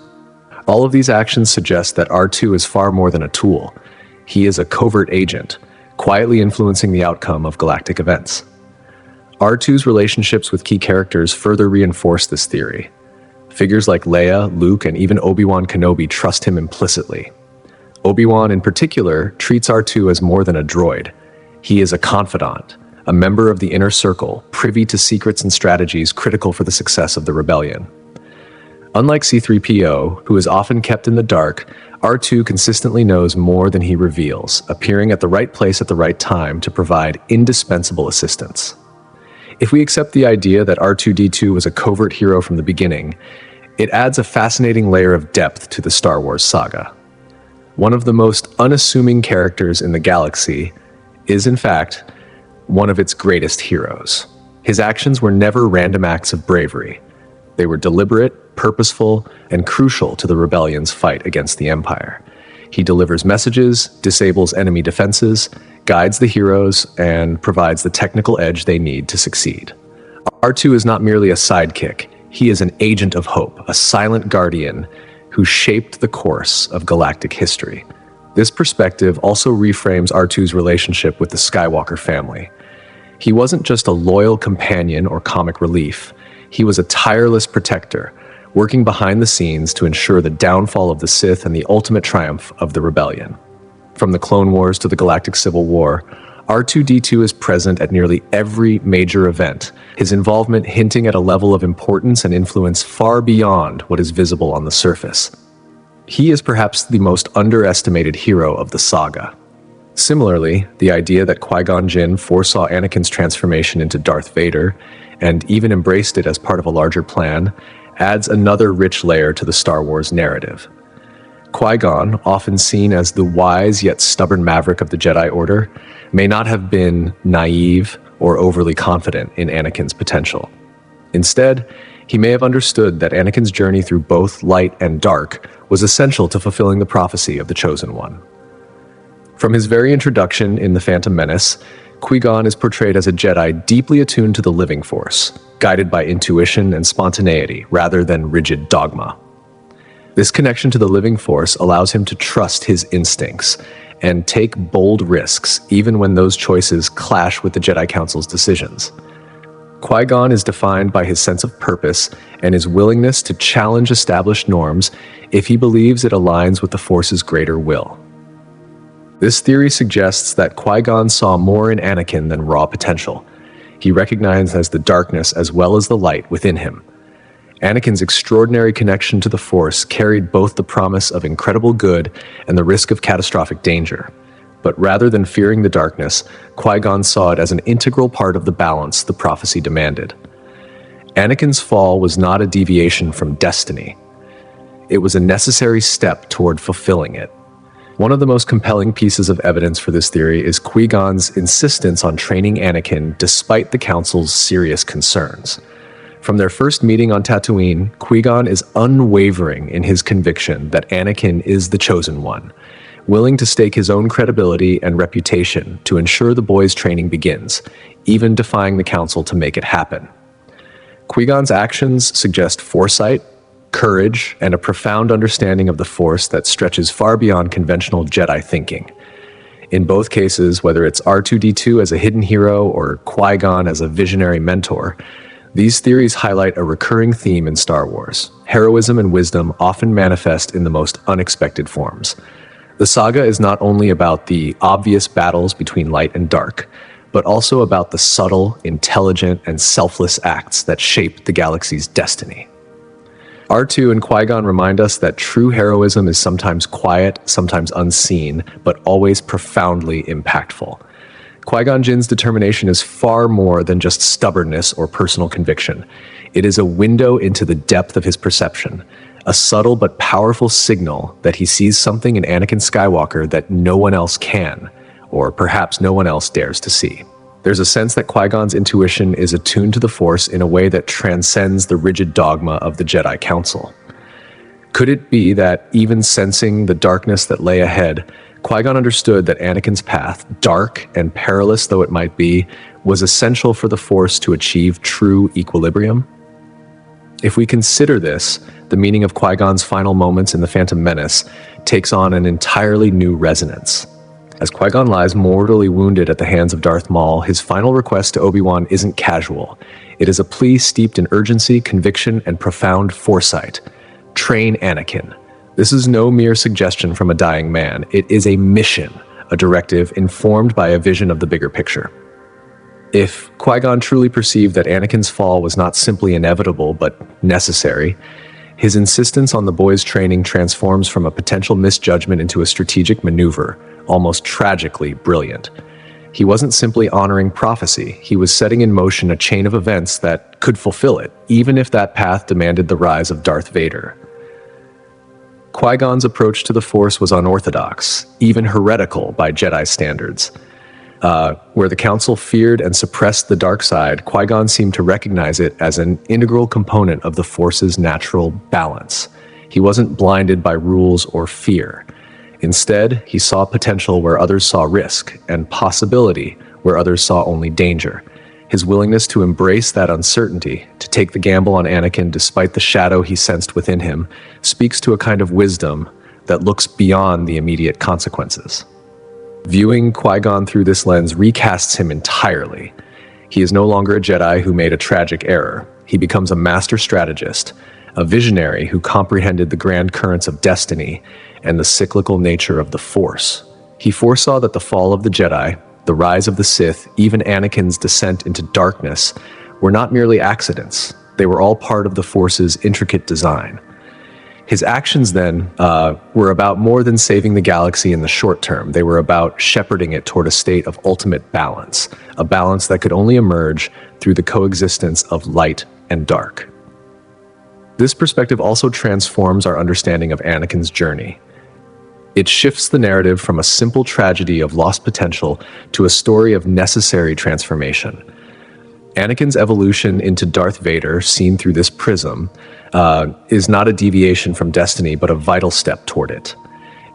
All of these actions suggest that R2 is far more than a tool. He is a covert agent, quietly influencing the outcome of galactic events. R2's relationships with key characters further reinforce this theory. Figures like Leia, Luke, and even Obi-Wan Kenobi trust him implicitly. Obi-Wan, in particular, treats R2 as more than a droid. He is a confidant, a member of the inner circle, privy to secrets and strategies critical for the success of the rebellion. Unlike C-3PO, who is often kept in the dark, R2 consistently knows more than he reveals, appearing at the right place at the right time to provide indispensable assistance. If we accept the idea that R2-D2 was a covert hero from the beginning, it adds a fascinating layer of depth to the Star Wars saga. One of the most unassuming characters in the galaxy is, in fact, one of its greatest heroes. His actions were never random acts of bravery. They were deliberate, purposeful, and crucial to the rebellion's fight against the Empire. He delivers messages, disables enemy defenses, guides the heroes, and provides the technical edge they need to succeed. R2 is not merely a sidekick. He is an agent of hope, a silent guardian who shaped the course of galactic history. This perspective also reframes R2's relationship with the Skywalker family. He wasn't just a loyal companion or comic relief. He was a tireless protector, working behind the scenes to ensure the downfall of the Sith and the ultimate triumph of the rebellion. From the Clone Wars to the Galactic Civil War, R2-D2 is present at nearly every major event, his involvement hinting at a level of importance and influence far beyond what is visible on the surface. He is perhaps the most underestimated hero of the saga. Similarly, the idea that Qui-Gon Jinn foresaw Anakin's transformation into Darth Vader, and even embraced it as part of a larger plan, adds another rich layer to the Star Wars narrative. Qui-Gon, often seen as the wise yet stubborn maverick of the Jedi Order, may not have been naive or overly confident in Anakin's potential. Instead, he may have understood that Anakin's journey through both light and dark was essential to fulfilling the prophecy of the Chosen One. From his very introduction in The Phantom Menace, Qui-Gon is portrayed as a Jedi deeply attuned to the living force, guided by intuition and spontaneity rather than rigid dogma. This connection to the living force allows him to trust his instincts and take bold risks even when those choices clash with the Jedi Council's decisions. Qui-Gon is defined by his sense of purpose and his willingness to challenge established norms if he believes it aligns with the Force's greater will. This theory suggests that Qui-Gon saw more in Anakin than raw potential. He recognized the darkness as well as the light within him. Anakin's extraordinary connection to the Force carried both the promise of incredible good and the risk of catastrophic danger. But rather than fearing the darkness, Qui-Gon saw it as an integral part of the balance the prophecy demanded. Anakin's fall was not a deviation from destiny. It was a necessary step toward fulfilling it. One of the most compelling pieces of evidence for this theory is Qui-Gon's insistence on training Anakin despite the Council's serious concerns. From their first meeting on Tatooine, Qui-Gon is unwavering in his conviction that Anakin is the Chosen One, willing to stake his own credibility and reputation to ensure the boy's training begins, even defying the Council to make it happen. Qui-Gon's actions suggest foresight, courage, and a profound understanding of the Force that stretches far beyond conventional Jedi thinking. In both cases, whether it's R2-D2 as a hidden hero or Qui-Gon as a visionary mentor, these theories highlight a recurring theme in Star Wars. Heroism and wisdom often manifest in the most unexpected forms. The saga is not only about the obvious battles between light and dark, but also about the subtle, intelligent, and selfless acts that shape the galaxy's destiny. R2 and Qui-Gon remind us that true heroism is sometimes quiet, sometimes unseen, but always profoundly impactful. Qui-Gon Jinn's determination is far more than just stubbornness or personal conviction. It is a window into the depth of his perception, a subtle but powerful signal that he sees something in Anakin Skywalker that no one else can, or perhaps no one else dares to see. There's a sense that Qui-Gon's intuition is attuned to the Force in a way that transcends the rigid dogma of the Jedi Council. Could it be that, even sensing the darkness that lay ahead, Qui-Gon understood that Anakin's path, dark and perilous though it might be, was essential for the Force to achieve true equilibrium? If we consider this, the meaning of Qui-Gon's final moments in The Phantom Menace takes on an entirely new resonance. As Qui-Gon lies mortally wounded at the hands of Darth Maul, his final request to Obi-Wan isn't casual. It is a plea steeped in urgency, conviction, and profound foresight. Train Anakin. This is no mere suggestion from a dying man. It is a mission, a directive informed by a vision of the bigger picture. If Qui-Gon truly perceived that Anakin's fall was not simply inevitable but necessary, his insistence on the boy's training transforms from a potential misjudgment into a strategic maneuver, almost tragically brilliant. He wasn't simply honoring prophecy, he was setting in motion a chain of events that could fulfill it, even if that path demanded the rise of Darth Vader. Qui-Gon's approach to the Force was unorthodox, even heretical by Jedi standards. Where the Council feared and suppressed the dark side, Qui-Gon seemed to recognize it as an integral component of the Force's natural balance. He wasn't blinded by rules or fear. Instead, he saw potential where others saw risk, and possibility where others saw only danger. His willingness to embrace that uncertainty, to take the gamble on Anakin despite the shadow he sensed within him, speaks to a kind of wisdom that looks beyond the immediate consequences. Viewing Qui-Gon through this lens recasts him entirely. He is no longer a Jedi who made a tragic error. He becomes a master strategist, a visionary who comprehended the grand currents of destiny and the cyclical nature of the Force. He foresaw that the fall of the Jedi, the rise of the Sith, even Anakin's descent into darkness, were not merely accidents. They were all part of the Force's intricate design. His actions then were about more than saving the galaxy in the short term. They were about shepherding it toward a state of ultimate balance, a balance that could only emerge through the coexistence of light and dark. This perspective also transforms our understanding of Anakin's journey. It shifts the narrative from a simple tragedy of lost potential to a story of necessary transformation. Anakin's evolution into Darth Vader, seen through this prism, is not a deviation from destiny, but a vital step toward it.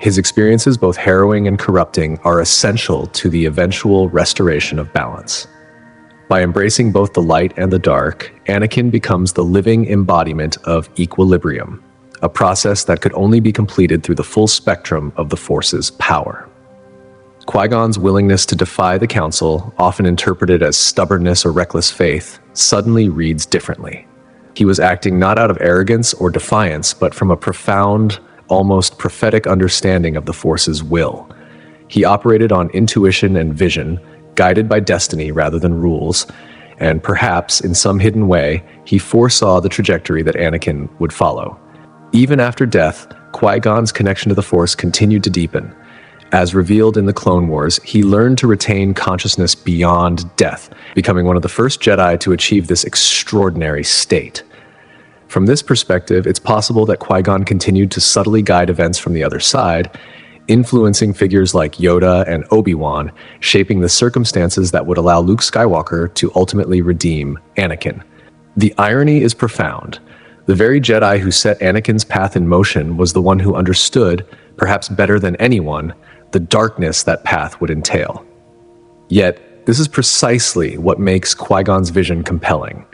His experiences, both harrowing and corrupting, are essential to the eventual restoration of balance. By embracing both the light and the dark, Anakin becomes the living embodiment of equilibrium, a process that could only be completed through the full spectrum of the Force's power. Qui-Gon's willingness to defy the Council, often interpreted as stubbornness or reckless faith, suddenly reads differently. He was acting not out of arrogance or defiance, but from a profound, almost prophetic understanding of the Force's will. He operated on intuition and vision, guided by destiny rather than rules, and perhaps, in some hidden way, he foresaw the trajectory that Anakin would follow. Even after death, Qui-Gon's connection to the Force continued to deepen. As revealed in the Clone Wars, he learned to retain consciousness beyond death, becoming one of the first Jedi to achieve this extraordinary state. From this perspective, it's possible that Qui-Gon continued to subtly guide events from the other side, influencing figures like Yoda and Obi-Wan, shaping the circumstances that would allow Luke Skywalker to ultimately redeem Anakin. The irony is profound. The very Jedi who set Anakin's path in motion was the one who understood, perhaps better than anyone, the darkness that path would entail. Yet, this is precisely what makes Qui-Gon's vision compelling.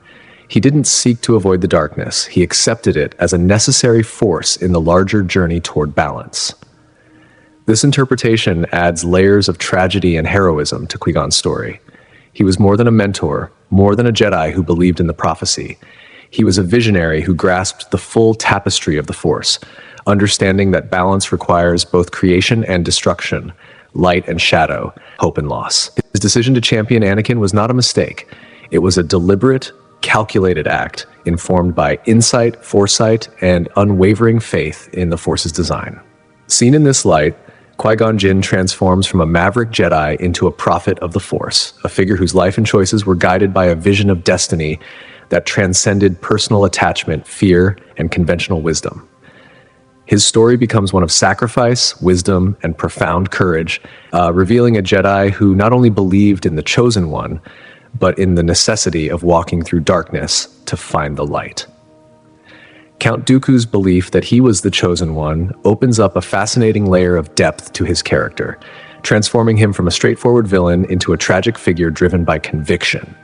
He didn't seek to avoid the darkness, he accepted it as a necessary force in the larger journey toward balance. This interpretation adds layers of tragedy and heroism to Qui-Gon's story. He was more than a mentor, more than a Jedi who believed in the prophecy. He was a visionary who grasped the full tapestry of the Force, understanding that balance requires both creation and destruction, light and shadow, hope and loss. His decision to champion Anakin was not a mistake. It was a deliberate, calculated act informed by insight, foresight, and unwavering faith in the Force's design. Seen in this light, Qui-Gon Jinn transforms from a maverick Jedi into a prophet of the Force, a figure whose life and choices were guided by a vision of destiny that transcended personal attachment, fear, and conventional wisdom. His story becomes one of sacrifice, wisdom, and profound courage, revealing a Jedi who not only believed in the Chosen One, but in the necessity of walking through darkness to find the light. Count Dooku's belief that he was the Chosen One opens up a fascinating layer of depth to his character, transforming him from a straightforward villain into a tragic figure driven by conviction.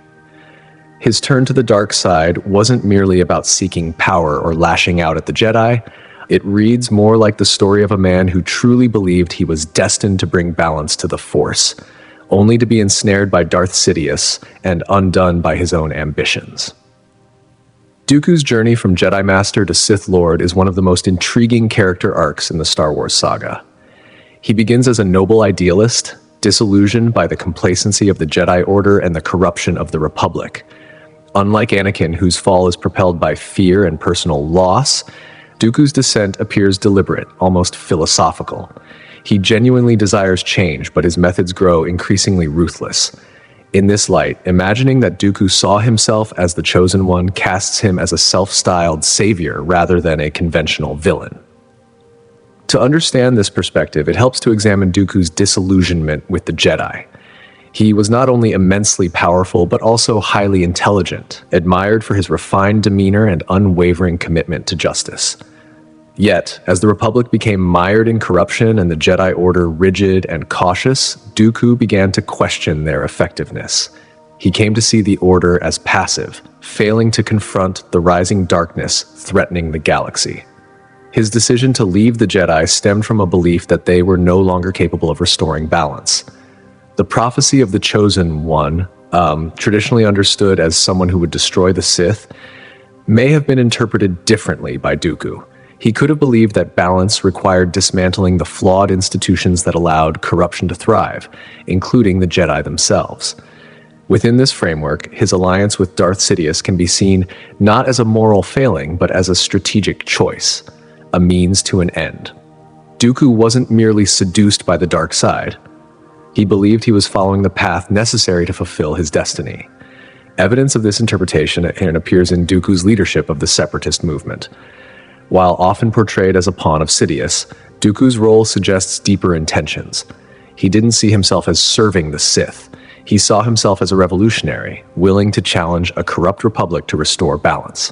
His turn to the dark side wasn't merely about seeking power or lashing out at the Jedi. It reads more like the story of a man who truly believed he was destined to bring balance to the Force, only to be ensnared by Darth Sidious and undone by his own ambitions. Dooku's journey from Jedi Master to Sith Lord is one of the most intriguing character arcs in the Star Wars saga. He begins as a noble idealist, disillusioned by the complacency of the Jedi Order and the corruption of the Republic. Unlike Anakin, whose fall is propelled by fear and personal loss, Dooku's descent appears deliberate, almost philosophical. He genuinely desires change, but his methods grow increasingly ruthless. In this light, imagining that Dooku saw himself as the Chosen One casts him as a self-styled savior rather than a conventional villain. To understand this perspective, it helps to examine Dooku's disillusionment with the Jedi. He was not only immensely powerful, but also highly intelligent, admired for his refined demeanor and unwavering commitment to justice. Yet, as the Republic became mired in corruption and the Jedi Order rigid and cautious, Dooku began to question their effectiveness. He came to see the Order as passive, failing to confront the rising darkness threatening the galaxy. His decision to leave the Jedi stemmed from a belief that they were no longer capable of restoring balance. The prophecy of the Chosen One, traditionally understood as someone who would destroy the Sith, may have been interpreted differently by Dooku. He could have believed that balance required dismantling the flawed institutions that allowed corruption to thrive, including the Jedi themselves. Within this framework, his alliance with Darth Sidious can be seen not as a moral failing, but as a strategic choice, a means to an end. Dooku wasn't merely seduced by the dark side. He believed he was following the path necessary to fulfill his destiny. Evidence of this interpretation appears in Dooku's leadership of the Separatist movement. While often portrayed as a pawn of Sidious, Dooku's role suggests deeper intentions. He didn't see himself as serving the Sith. He saw himself as a revolutionary, willing to challenge a corrupt republic to restore balance.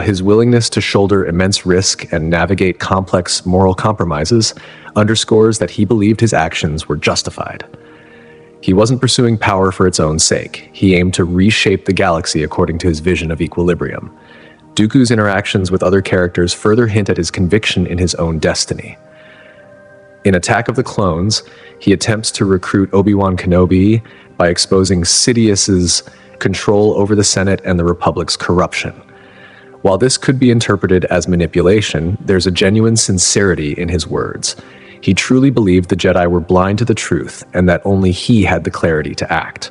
His willingness to shoulder immense risk and navigate complex moral compromises underscores that he believed his actions were justified. He wasn't pursuing power for its own sake. He aimed to reshape the galaxy according to his vision of equilibrium. Dooku's interactions with other characters further hint at his conviction in his own destiny. In Attack of the Clones, he attempts to recruit Obi-Wan Kenobi by exposing Sidious's control over the Senate and the Republic's corruption. While this could be interpreted as manipulation, there's a genuine sincerity in his words. He truly believed the Jedi were blind to the truth and that only he had the clarity to act.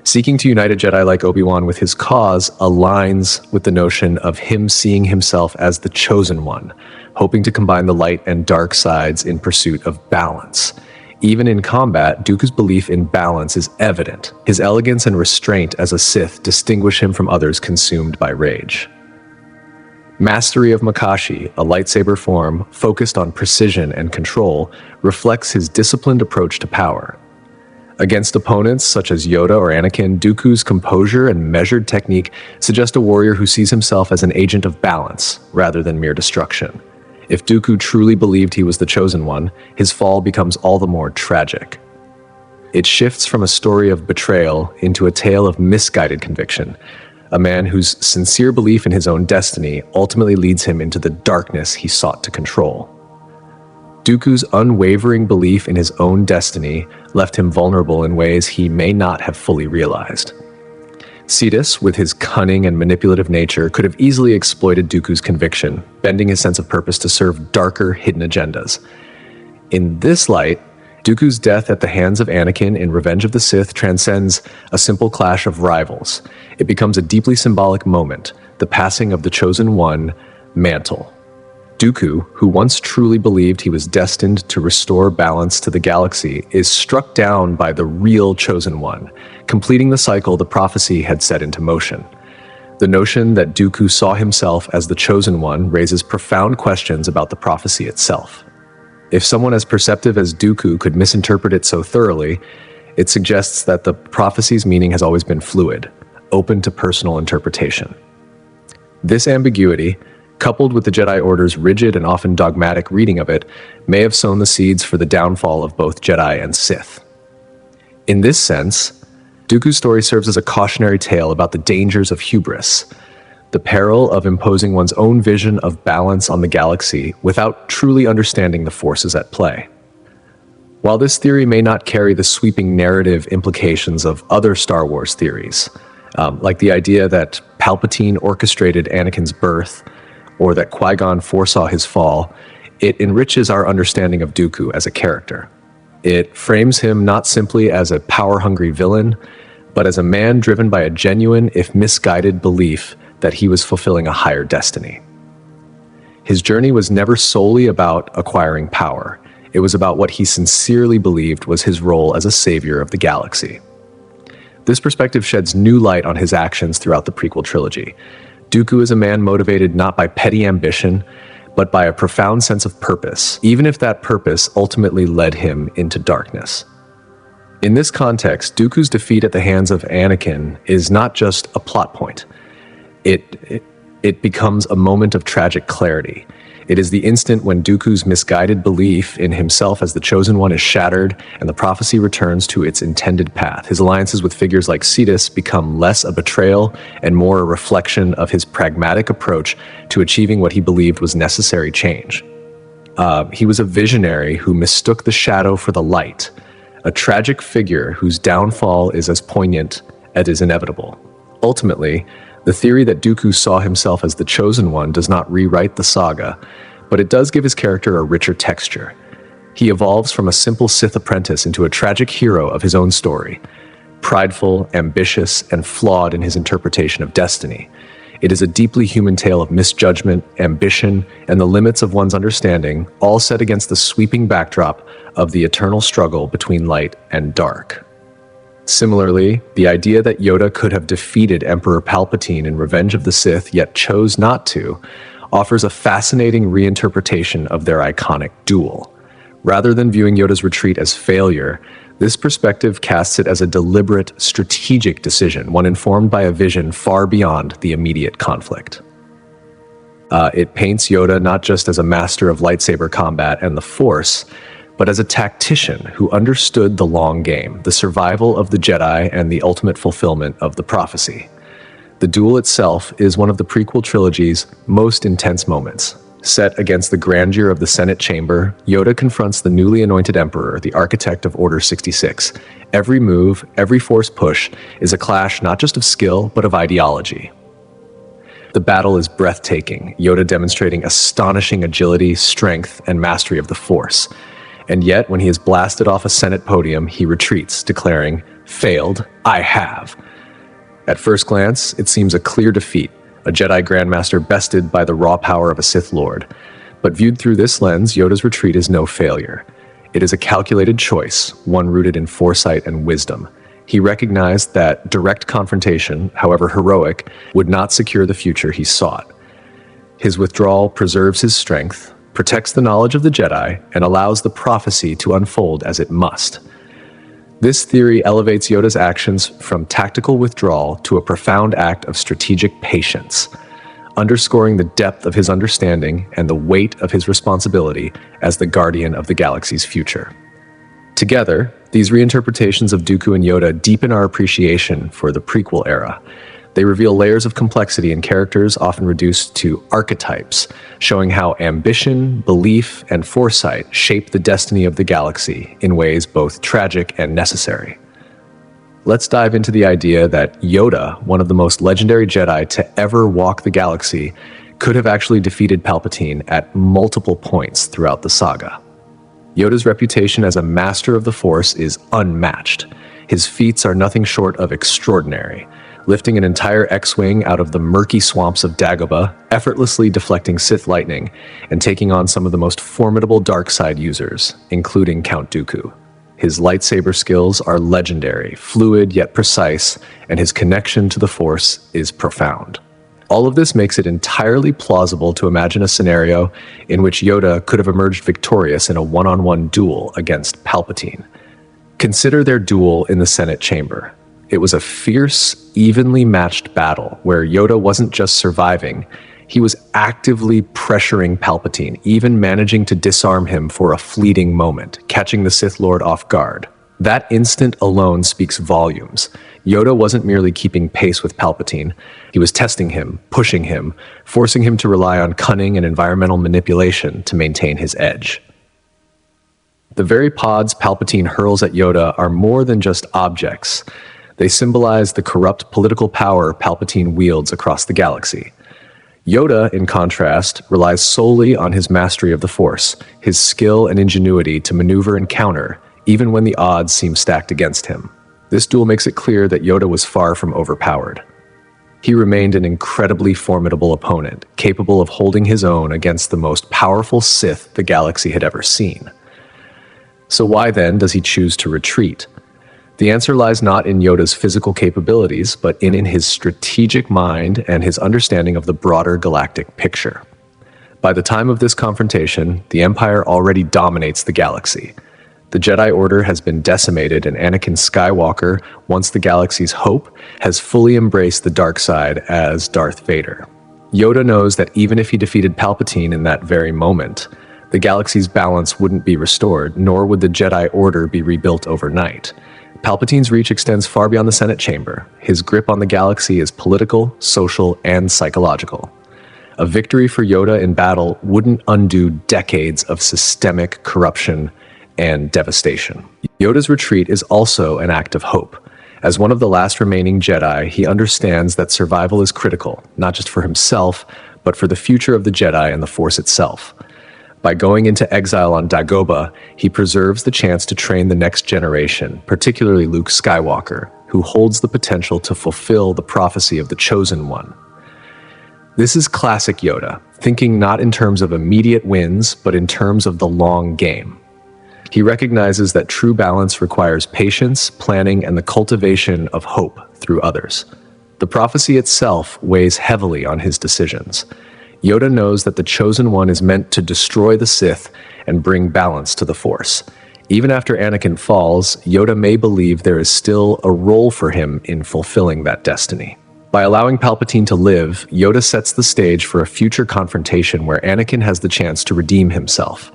Seeking to unite a Jedi like Obi-Wan with his cause aligns with the notion of him seeing himself as the Chosen One, hoping to combine the light and dark sides in pursuit of balance. Even in combat, Dooku's belief in balance is evident. His elegance and restraint as a Sith distinguish him from others consumed by rage. Mastery of Makashi, a lightsaber form focused on precision and control, reflects his disciplined approach to power. Against opponents such as Yoda or Anakin, Dooku's composure and measured technique suggest a warrior who sees himself as an agent of balance rather than mere destruction. If Dooku truly believed he was the Chosen One, his fall becomes all the more tragic. It shifts from a story of betrayal into a tale of misguided conviction, a man whose sincere belief in his own destiny ultimately leads him into the darkness he sought to control. Dooku's unwavering belief in his own destiny left him vulnerable in ways he may not have fully realized. Sidious, with his cunning and manipulative nature, could have easily exploited Dooku's conviction, bending his sense of purpose to serve darker, hidden agendas. In this light, Dooku's death at the hands of Anakin in Revenge of the Sith transcends a simple clash of rivals. It becomes a deeply symbolic moment, the passing of the Chosen One mantle. Dooku, who once truly believed he was destined to restore balance to the galaxy, is struck down by the real Chosen One, completing the cycle the prophecy had set into motion. The notion that Dooku saw himself as the Chosen One raises profound questions about the prophecy itself. If someone as perceptive as Dooku could misinterpret it so thoroughly, it suggests that the prophecy's meaning has always been fluid, open to personal interpretation. This ambiguity, coupled with the Jedi Order's rigid and often dogmatic reading of it, may have sown the seeds for the downfall of both Jedi and Sith. In this sense, Dooku's story serves as a cautionary tale about the dangers of hubris, the peril of imposing one's own vision of balance on the galaxy without truly understanding the forces at play. While this theory may not carry the sweeping narrative implications of other Star Wars theories, like the idea that Palpatine orchestrated Anakin's birth, or that Qui-Gon foresaw his fall, it enriches our understanding of Dooku as a character. It frames him not simply as a power-hungry villain, but as a man driven by a genuine, if misguided, belief that he was fulfilling a higher destiny. His journey was never solely about acquiring power. It was about what he sincerely believed was his role as a savior of the galaxy. This perspective sheds new light on his actions throughout the prequel trilogy. Dooku is a man motivated not by petty ambition, but by a profound sense of purpose, even if that purpose ultimately led him into darkness. In this context, Dooku's defeat at the hands of Anakin is not just a plot point. It becomes a moment of tragic clarity. It is the instant when Dooku's misguided belief in himself as the Chosen One is shattered and the prophecy returns to its intended path. His alliances with figures like Sidious become less a betrayal and more a reflection of his pragmatic approach to achieving what he believed was necessary change. He was a visionary who mistook the shadow for the light, a tragic figure whose downfall is as poignant as is inevitable. Ultimately, the theory that Dooku saw himself as the Chosen One does not rewrite the saga, but it does give his character a richer texture. He evolves from a simple Sith apprentice into a tragic hero of his own story, prideful, ambitious, and flawed in his interpretation of destiny. It is a deeply human tale of misjudgment, ambition, and the limits of one's understanding, all set against the sweeping backdrop of the eternal struggle between light and dark. Similarly, the idea that Yoda could have defeated Emperor Palpatine in Revenge of the Sith yet chose not to, offers a fascinating reinterpretation of their iconic duel. Rather than viewing Yoda's retreat as failure, this perspective casts it as a deliberate, strategic decision, one informed by a vision far beyond the immediate conflict. It paints Yoda not just as a master of lightsaber combat and the Force, but as a tactician who understood the long game, the survival of the Jedi and the ultimate fulfillment of the prophecy. The duel itself is one of the prequel trilogy's most intense moments. Set against the grandeur of the Senate chamber, Yoda confronts the newly anointed Emperor, the architect of Order 66. Every move, every Force push is a clash not just of skill, but of ideology. The battle is breathtaking, Yoda demonstrating astonishing agility, strength, and mastery of the Force. And yet, when he is blasted off a Senate podium, he retreats, declaring, "Failed, I have." At first glance, it seems a clear defeat, a Jedi Grandmaster bested by the raw power of a Sith Lord. But viewed through this lens, Yoda's retreat is no failure. It is a calculated choice, one rooted in foresight and wisdom. He recognized that direct confrontation, however heroic, would not secure the future he sought. His withdrawal preserves his strength, protects the knowledge of the Jedi, and allows the prophecy to unfold as it must. This theory elevates Yoda's actions from tactical withdrawal to a profound act of strategic patience, underscoring the depth of his understanding and the weight of his responsibility as the guardian of the galaxy's future. Together, these reinterpretations of Dooku and Yoda deepen our appreciation for the prequel era. They reveal layers of complexity in characters often reduced to archetypes, showing how ambition, belief, and foresight shape the destiny of the galaxy in ways both tragic and necessary. Let's dive into the idea that Yoda, one of the most legendary Jedi to ever walk the galaxy, could have actually defeated Palpatine at multiple points throughout the saga. Yoda's reputation as a master of the Force is unmatched. His feats are nothing short of extraordinary, lifting an entire X-Wing out of the murky swamps of Dagobah, effortlessly deflecting Sith lightning, and taking on some of the most formidable dark side users, including Count Dooku. His lightsaber skills are legendary, fluid yet precise, and his connection to the Force is profound. All of this makes it entirely plausible to imagine a scenario in which Yoda could have emerged victorious in a one-on-one duel against Palpatine. Consider their duel in the Senate chamber. It was a fierce, evenly matched battle where Yoda wasn't just surviving, he was actively pressuring Palpatine, even managing to disarm him for a fleeting moment, catching the Sith Lord off guard. That instant alone speaks volumes. Yoda wasn't merely keeping pace with Palpatine, he was testing him, pushing him, forcing him to rely on cunning and environmental manipulation to maintain his edge. The very pods Palpatine hurls at Yoda are more than just objects. They symbolize the corrupt political power Palpatine wields across the galaxy. Yoda, in contrast, relies solely on his mastery of the Force, his skill and ingenuity to maneuver and counter, even when the odds seem stacked against him. This duel makes it clear that Yoda was far from overpowered. He remained an incredibly formidable opponent, capable of holding his own against the most powerful Sith the galaxy had ever seen. So why then does he choose to retreat? The answer lies not in Yoda's physical capabilities, but in his strategic mind and his understanding of the broader galactic picture. By the time of this confrontation, the Empire already dominates the galaxy. The Jedi Order has been decimated, and Anakin Skywalker, once the galaxy's hope, has fully embraced the dark side as Darth Vader. Yoda knows that even if he defeated Palpatine in that very moment, the galaxy's balance wouldn't be restored, nor would the Jedi Order be rebuilt overnight. Palpatine's reach extends far beyond the Senate chamber. His grip on the galaxy is political, social, and psychological. A victory for Yoda in battle wouldn't undo decades of systemic corruption and devastation. Yoda's retreat is also an act of hope. As one of the last remaining Jedi, he understands that survival is critical, not just for himself, but for the future of the Jedi and the Force itself. By going into exile on Dagobah, he preserves the chance to train the next generation, particularly Luke Skywalker, who holds the potential to fulfill the prophecy of the Chosen One. This is classic Yoda, thinking not in terms of immediate wins, but in terms of the long game. He recognizes that true balance requires patience, planning, and the cultivation of hope through others. The prophecy itself weighs heavily on his decisions. Yoda knows that the Chosen One is meant to destroy the Sith and bring balance to the Force. Even after Anakin falls, Yoda may believe there is still a role for him in fulfilling that destiny. By allowing Palpatine to live, Yoda sets the stage for a future confrontation where Anakin has the chance to redeem himself.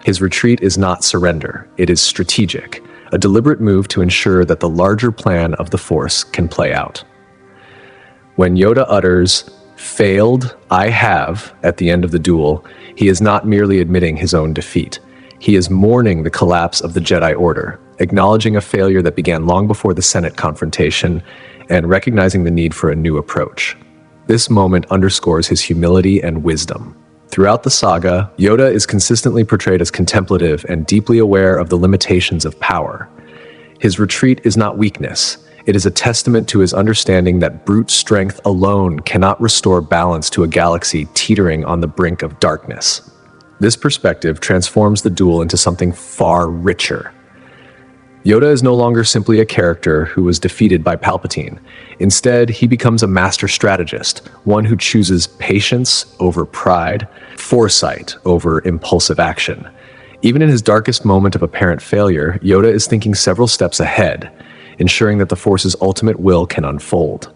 His retreat is not surrender, it is strategic, a deliberate move to ensure that the larger plan of the Force can play out. When Yoda utters, "Failed, I have," at the end of the duel, he is not merely admitting his own defeat. He is mourning the collapse of the Jedi Order, acknowledging a failure that began long before the Senate confrontation, and recognizing the need for a new approach. This moment underscores his humility and wisdom. Throughout the saga, Yoda is consistently portrayed as contemplative and deeply aware of the limitations of power. His retreat is not weakness. It is a testament to his understanding that brute strength alone cannot restore balance to a galaxy teetering on the brink of darkness. This perspective transforms the duel into something far richer. Yoda is no longer simply a character who was defeated by Palpatine. Instead, he becomes a master strategist, one who chooses patience over pride, foresight over impulsive action. Even in his darkest moment of apparent failure, Yoda is thinking several steps ahead, ensuring that the Force's ultimate will can unfold.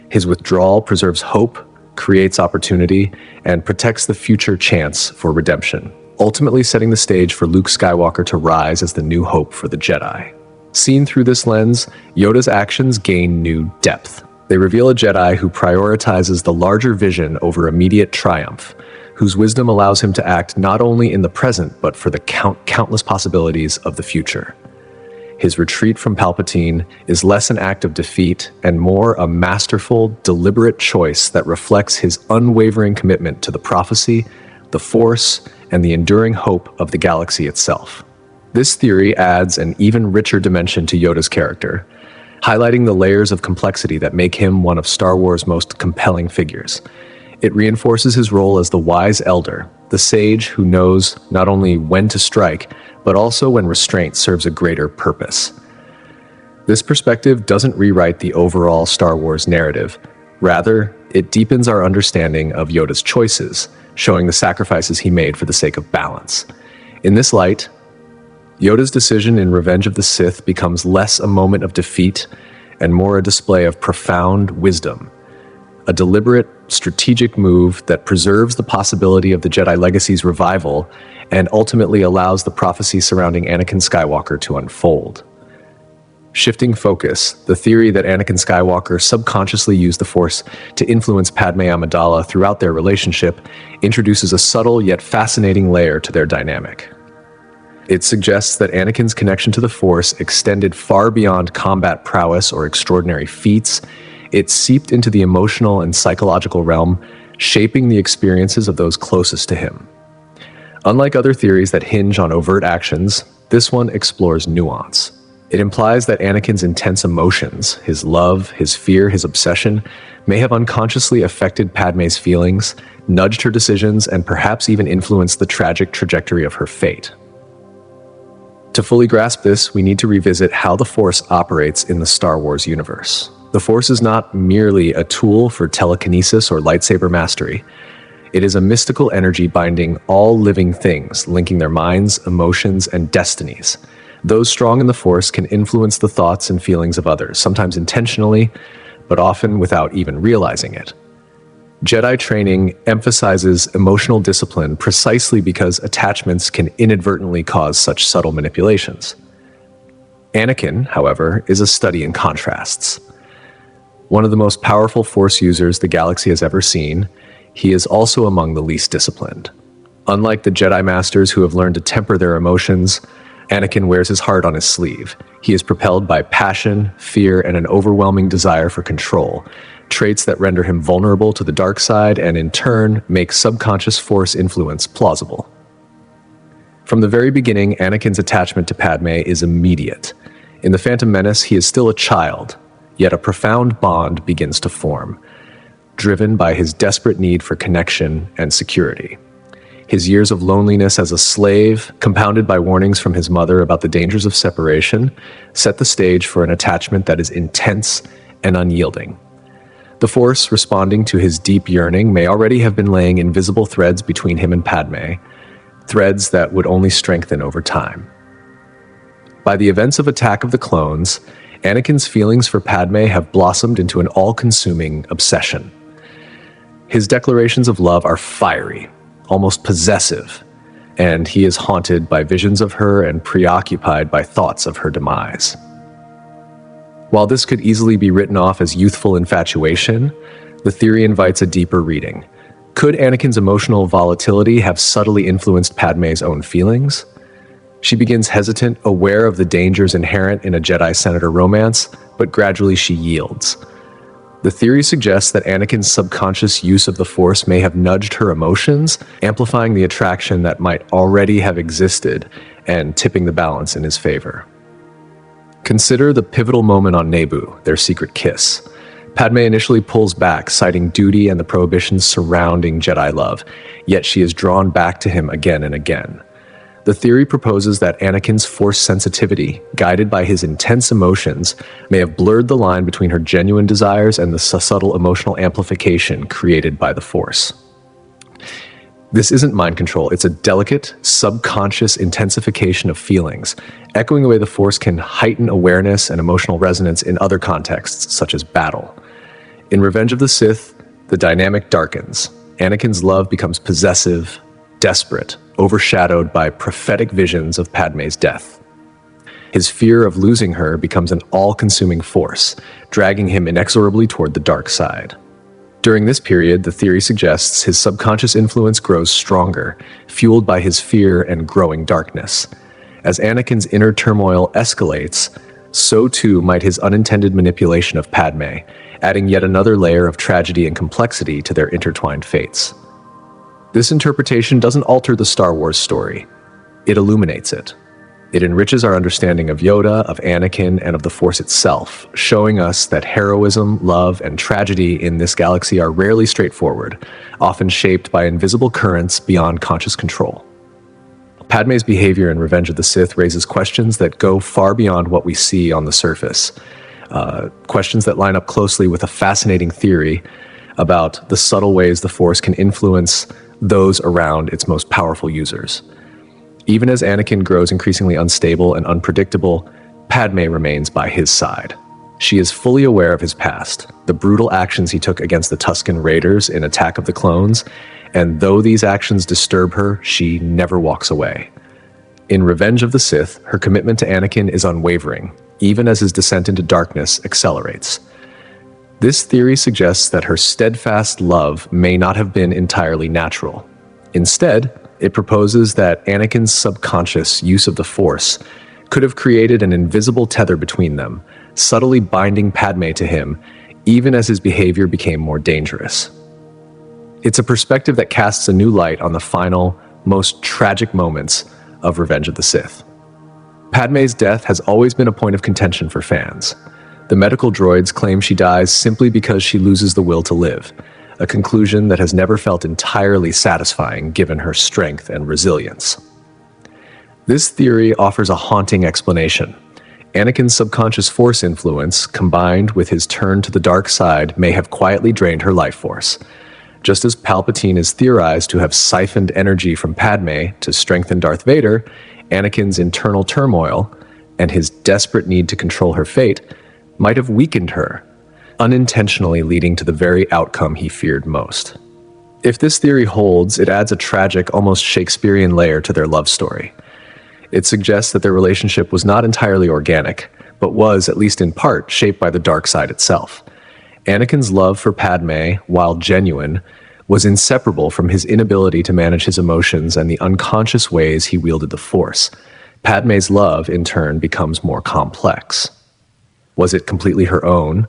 His withdrawal preserves hope, creates opportunity, and protects the future chance for redemption, ultimately setting the stage for Luke Skywalker to rise as the new hope for the Jedi. Seen through this lens, Yoda's actions gain new depth. They reveal a Jedi who prioritizes the larger vision over immediate triumph, whose wisdom allows him to act not only in the present but for the countless possibilities of the future. His retreat from Palpatine is less an act of defeat and more a masterful, deliberate choice that reflects his unwavering commitment to the prophecy, the Force, and the enduring hope of the galaxy itself. This theory adds an even richer dimension to Yoda's character, highlighting the layers of complexity that make him one of Star Wars' most compelling figures. It reinforces his role as the wise elder, the sage who knows not only when to strike, but also when restraint serves a greater purpose. This perspective doesn't rewrite the overall Star Wars narrative. Rather, it deepens our understanding of Yoda's choices, showing the sacrifices he made for the sake of balance. In this light, Yoda's decision in Revenge of the Sith becomes less a moment of defeat and more a display of profound wisdom, a deliberate, strategic move that preserves the possibility of the Jedi Legacy's revival and ultimately allows the prophecy surrounding Anakin Skywalker to unfold. Shifting focus, the theory that Anakin Skywalker subconsciously used the Force to influence Padme Amidala throughout their relationship introduces a subtle yet fascinating layer to their dynamic. It suggests that Anakin's connection to the Force extended far beyond combat prowess or extraordinary feats. It seeped into the emotional and psychological realm, shaping the experiences of those closest to him. Unlike other theories that hinge on overt actions, this one explores nuance. It implies that Anakin's intense emotions, his love, his fear, his obsession, may have unconsciously affected Padme's feelings, nudged her decisions, and perhaps even influenced the tragic trajectory of her fate. To fully grasp this, we need to revisit how the Force operates in the Star Wars universe. The Force is not merely a tool for telekinesis or lightsaber mastery. It is a mystical energy binding all living things, linking their minds, emotions, and destinies. Those strong in the Force can influence the thoughts and feelings of others, sometimes intentionally, but often without even realizing it. Jedi training emphasizes emotional discipline precisely because attachments can inadvertently cause such subtle manipulations. Anakin, however, is a study in contrasts. One of the most powerful Force users the galaxy has ever seen, he is also among the least disciplined. Unlike the Jedi Masters who have learned to temper their emotions, Anakin wears his heart on his sleeve. He is propelled by passion, fear, and an overwhelming desire for control, traits that render him vulnerable to the dark side and in turn make subconscious Force influence plausible. From the very beginning, Anakin's attachment to Padme is immediate. In The Phantom Menace, he is still a child, yet a profound bond begins to form, driven by his desperate need for connection and security. His years of loneliness as a slave, compounded by warnings from his mother about the dangers of separation, set the stage for an attachment that is intense and unyielding. The Force, responding to his deep yearning, may already have been laying invisible threads between him and Padme, threads that would only strengthen over time. By the events of Attack of the Clones, Anakin's feelings for Padme have blossomed into an all-consuming obsession. His declarations of love are fiery, almost possessive, and he is haunted by visions of her and preoccupied by thoughts of her demise. While this could easily be written off as youthful infatuation, the theory invites a deeper reading. Could Anakin's emotional volatility have subtly influenced Padme's own feelings? She begins hesitant, aware of the dangers inherent in a Jedi-Senator romance, but gradually she yields. The theory suggests that Anakin's subconscious use of the Force may have nudged her emotions, amplifying the attraction that might already have existed and tipping the balance in his favor. Consider the pivotal moment on Naboo, their secret kiss. Padme initially pulls back, citing duty and the prohibitions surrounding Jedi love, yet she is drawn back to him again and again. The theory proposes that Anakin's Force sensitivity, guided by his intense emotions, may have blurred the line between her genuine desires and the subtle emotional amplification created by the Force. This isn't mind control, it's a delicate, subconscious intensification of feelings, echoing the way the Force can heighten awareness and emotional resonance in other contexts, such as battle. In Revenge of the Sith, the dynamic darkens. Anakin's love becomes possessive, desperate, overshadowed by prophetic visions of Padme's death. His fear of losing her becomes an all-consuming force, dragging him inexorably toward the dark side. During this period, the theory suggests his subconscious influence grows stronger, fueled by his fear and growing darkness. As Anakin's inner turmoil escalates, so too might his unintended manipulation of Padme, adding yet another layer of tragedy and complexity to their intertwined fates. This interpretation doesn't alter the Star Wars story. It illuminates it. It enriches our understanding of Yoda, of Anakin, and of the Force itself, showing us that heroism, love, and tragedy in this galaxy are rarely straightforward, often shaped by invisible currents beyond conscious control. Padme's behavior in Revenge of the Sith raises questions that go far beyond what we see on the surface. Questions that line up closely with a fascinating theory about the subtle ways the Force can influence those around its most powerful users. Even as Anakin grows increasingly unstable and unpredictable, Padme remains by his side. She is fully aware of his past, the brutal actions he took against the Tusken Raiders in Attack of the Clones, and though these actions disturb her, she never walks away. In Revenge of the Sith, her commitment to Anakin is unwavering, even as his descent into darkness accelerates. This theory suggests that her steadfast love may not have been entirely natural. Instead, it proposes that Anakin's subconscious use of the Force could have created an invisible tether between them, subtly binding Padme to him, even as his behavior became more dangerous. It's a perspective that casts a new light on the final, most tragic moments of Revenge of the Sith. Padme's death has always been a point of contention for fans. The medical droids claim she dies simply because she loses the will to live, a conclusion that has never felt entirely satisfying given her strength and resilience. This theory offers a haunting explanation. Anakin's subconscious Force influence, combined with his turn to the dark side, may have quietly drained her life force. Just as Palpatine is theorized to have siphoned energy from Padme to strengthen Darth Vader, Anakin's internal turmoil and his desperate need to control her fate might have weakened her, unintentionally leading to the very outcome he feared most. If this theory holds, it adds a tragic, almost Shakespearean layer to their love story. It suggests that their relationship was not entirely organic, but was, at least in part, shaped by the dark side itself. Anakin's love for Padme, while genuine, was inseparable from his inability to manage his emotions and the unconscious ways he wielded the Force. Padme's love, in turn, becomes more complex. Was it completely her own,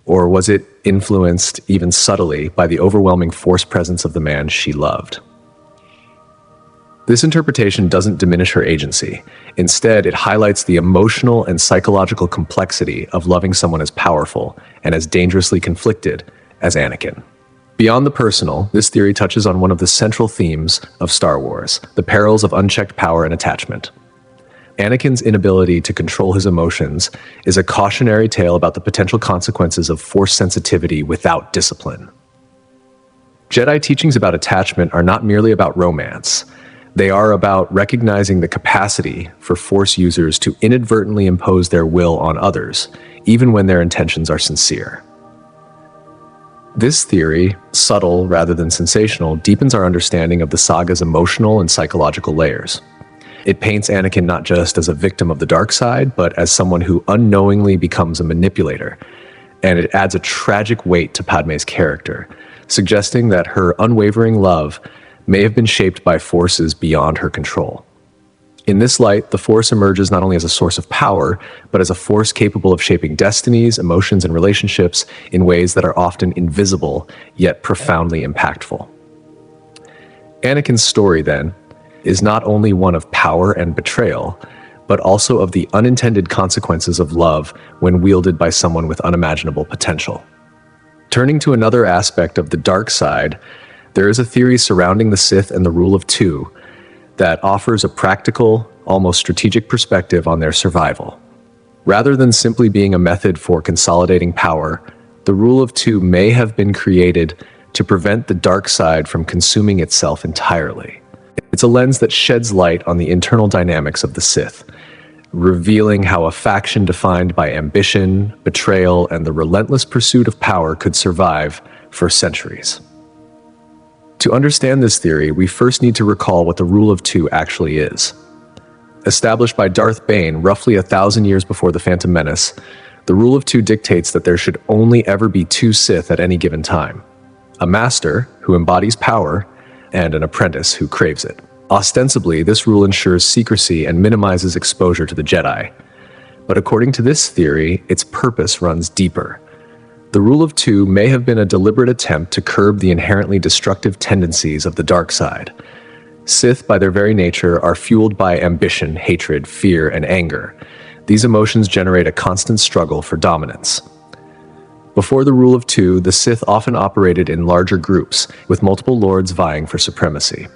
or was it influenced, even subtly, by the overwhelming Force presence of the man she loved? This interpretation doesn't diminish her agency. Instead, it highlights the emotional and psychological complexity of loving someone as powerful and as dangerously conflicted as Anakin. Beyond the personal, this theory touches on one of the central themes of Star Wars, the perils of unchecked power and attachment. Anakin's inability to control his emotions is a cautionary tale about the potential consequences of Force sensitivity without discipline. Jedi teachings about attachment are not merely about romance. They are about recognizing the capacity for Force users to inadvertently impose their will on others, even when their intentions are sincere. This theory, subtle rather than sensational, deepens our understanding of the saga's emotional and psychological layers. It paints Anakin not just as a victim of the dark side, but as someone who unknowingly becomes a manipulator, and it adds a tragic weight to Padme's character, suggesting that her unwavering love may have been shaped by forces beyond her control. In this light, the Force emerges not only as a source of power, but as a force capable of shaping destinies, emotions, and relationships in ways that are often invisible, yet profoundly impactful. Anakin's story, then, is not only one of power and betrayal, but also of the unintended consequences of love when wielded by someone with unimaginable potential. Turning to another aspect of the dark side, there is a theory surrounding the Sith and the Rule of Two that offers a practical, almost strategic perspective on their survival. Rather than simply being a method for consolidating power, the Rule of Two may have been created to prevent the dark side from consuming itself entirely. It's a lens that sheds light on the internal dynamics of the Sith, revealing how a faction defined by ambition, betrayal, and the relentless pursuit of power could survive for centuries. To understand this theory, we first need to recall what the Rule of Two actually is. Established by Darth Bane roughly 1,000 years before The Phantom Menace, the Rule of Two dictates that there should only ever be two Sith at any given time: a master, who embodies power, and an apprentice who craves it. Ostensibly, this rule ensures secrecy and minimizes exposure to the Jedi. But according to this theory, its purpose runs deeper. The Rule of Two may have been a deliberate attempt to curb the inherently destructive tendencies of the dark side. Sith, by their very nature, are fueled by ambition, hatred, fear, and anger. These emotions generate a constant struggle for dominance. Before the Rule of Two, the Sith often operated in larger groups, with multiple lords vying for supremacy.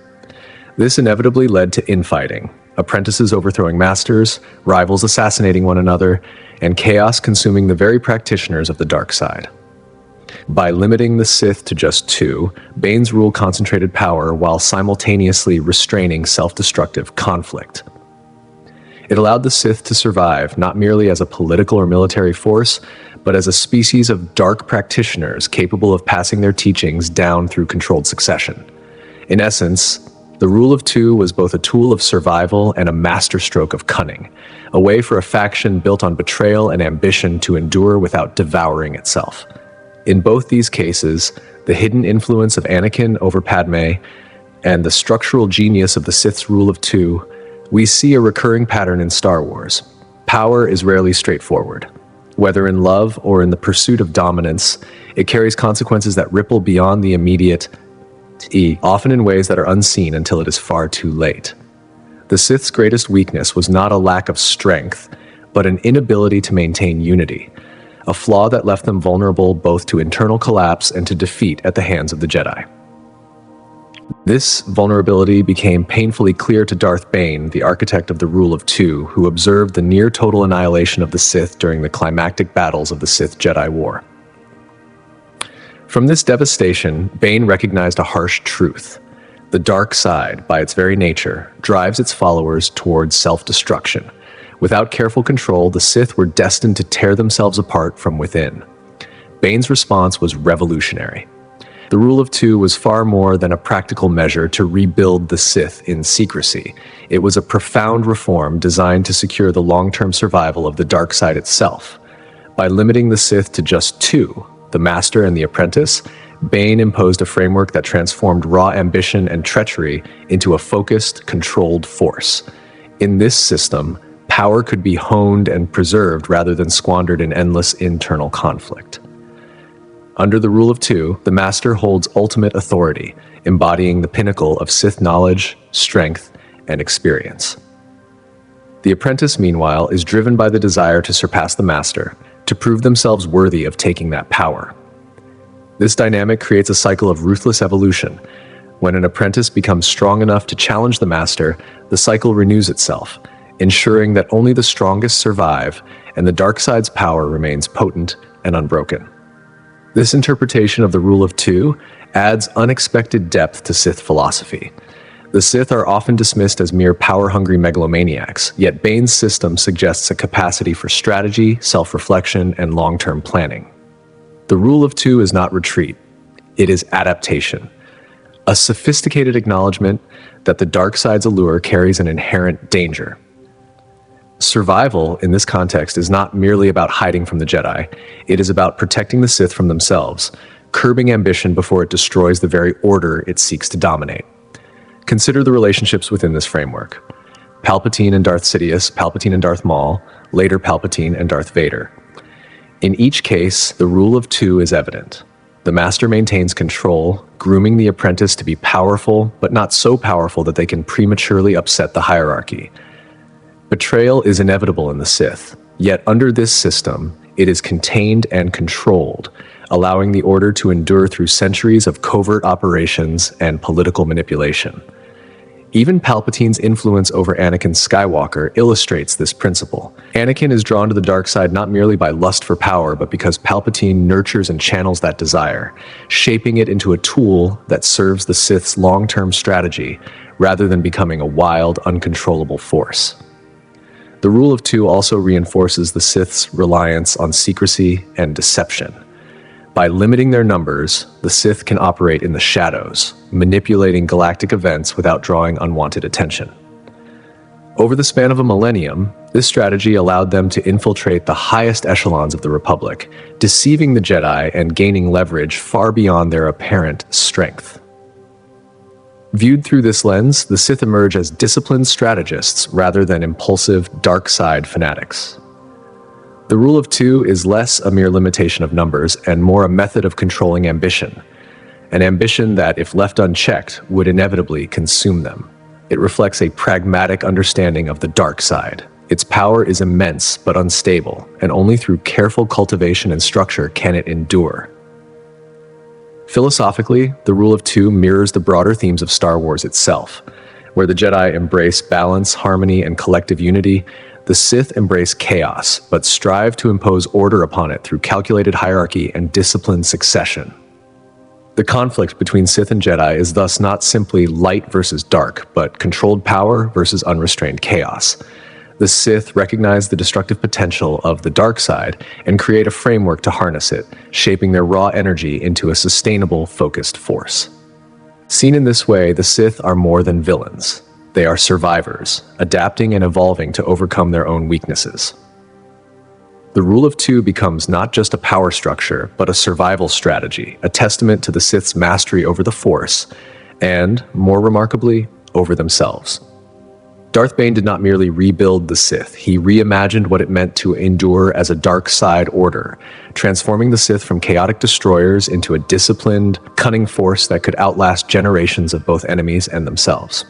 This inevitably led to infighting, apprentices overthrowing masters, rivals assassinating one another, and chaos consuming the very practitioners of the dark side. By limiting the Sith to just two, Bane's rule concentrated power while simultaneously restraining self-destructive conflict. It allowed the Sith to survive not merely as a political or military force, but as a species of dark practitioners capable of passing their teachings down through controlled succession. In essence, the Rule of Two was both a tool of survival and a masterstroke of cunning, a way for a faction built on betrayal and ambition to endure without devouring itself. In both these cases, the hidden influence of Anakin over Padme and the structural genius of the Sith's Rule of Two, we see a recurring pattern in Star Wars. Power is rarely straightforward. Whether in love or in the pursuit of dominance, it carries consequences that ripple beyond the immediate, often in ways that are unseen until it is far too late. The Sith's greatest weakness was not a lack of strength, but an inability to maintain unity, a flaw that left them vulnerable both to internal collapse and to defeat at the hands of the Jedi. This vulnerability became painfully clear to Darth Bane, the architect of the Rule of Two, who observed the near-total annihilation of the Sith during the climactic battles of the Sith-Jedi War. From this devastation, Bane recognized a harsh truth. The dark side, by its very nature, drives its followers towards self-destruction. Without careful control, the Sith were destined to tear themselves apart from within. Bane's response was revolutionary. The Rule of Two was far more than a practical measure to rebuild the Sith in secrecy. It was a profound reform designed to secure the long-term survival of the dark side itself. By limiting the Sith to just two, the Master and the Apprentice, Bane imposed a framework that transformed raw ambition and treachery into a focused, controlled force. In this system, power could be honed and preserved rather than squandered in endless internal conflict. Under the Rule of Two, the Master holds ultimate authority, embodying the pinnacle of Sith knowledge, strength, and experience. The Apprentice, meanwhile, is driven by the desire to surpass the Master, to prove themselves worthy of taking that power. This dynamic creates a cycle of ruthless evolution. When an apprentice becomes strong enough to challenge the Master, the cycle renews itself, ensuring that only the strongest survive and the dark side's power remains potent and unbroken. This interpretation of the Rule of Two adds unexpected depth to Sith philosophy. The Sith are often dismissed as mere power-hungry megalomaniacs, yet Bane's system suggests a capacity for strategy, self-reflection, and long-term planning. The Rule of Two is not retreat, it is adaptation, a sophisticated acknowledgement that the dark side's allure carries an inherent danger. Survival, in this context, is not merely about hiding from the Jedi. It is about protecting the Sith from themselves, curbing ambition before it destroys the very order it seeks to dominate. Consider the relationships within this framework. Palpatine and Darth Sidious, Palpatine and Darth Maul, later Palpatine and Darth Vader. In each case, the Rule of Two is evident. The Master maintains control, grooming the apprentice to be powerful, but not so powerful that they can prematurely upset the hierarchy. Betrayal is inevitable in the Sith, yet under this system, it is contained and controlled, allowing the Order to endure through centuries of covert operations and political manipulation. Even Palpatine's influence over Anakin Skywalker illustrates this principle. Anakin is drawn to the dark side not merely by lust for power, but because Palpatine nurtures and channels that desire, shaping it into a tool that serves the Sith's long-term strategy, rather than becoming a wild, uncontrollable force. The Rule of Two also reinforces the Sith's reliance on secrecy and deception. By limiting their numbers, the Sith can operate in the shadows, manipulating galactic events without drawing unwanted attention. Over the span of a millennium, this strategy allowed them to infiltrate the highest echelons of the Republic, deceiving the Jedi and gaining leverage far beyond their apparent strength. Viewed through this lens, the Sith emerge as disciplined strategists rather than impulsive, dark side fanatics. The rule of two is less a mere limitation of numbers and more a method of controlling ambition, an ambition that, if left unchecked, would inevitably consume them. It reflects a pragmatic understanding of the dark side. Its power is immense but unstable, and only through careful cultivation and structure can it endure. Philosophically, the rule of two mirrors the broader themes of Star Wars itself. Where the Jedi embrace balance, harmony, and collective unity, the Sith embrace chaos, but strive to impose order upon it through calculated hierarchy and disciplined succession. The conflict between Sith and Jedi is thus not simply light versus dark, but controlled power versus unrestrained chaos. The Sith recognize the destructive potential of the dark side and create a framework to harness it, shaping their raw energy into a sustainable, focused force. Seen in this way, the Sith are more than villains. They are survivors, adapting and evolving to overcome their own weaknesses. The rule of two becomes not just a power structure, but a survival strategy, a testament to the Sith's mastery over the Force, and, more remarkably, over themselves. Darth Bane did not merely rebuild the Sith, he reimagined what it meant to endure as a dark side order, transforming the Sith from chaotic destroyers into a disciplined, cunning force that could outlast generations of both enemies and themselves.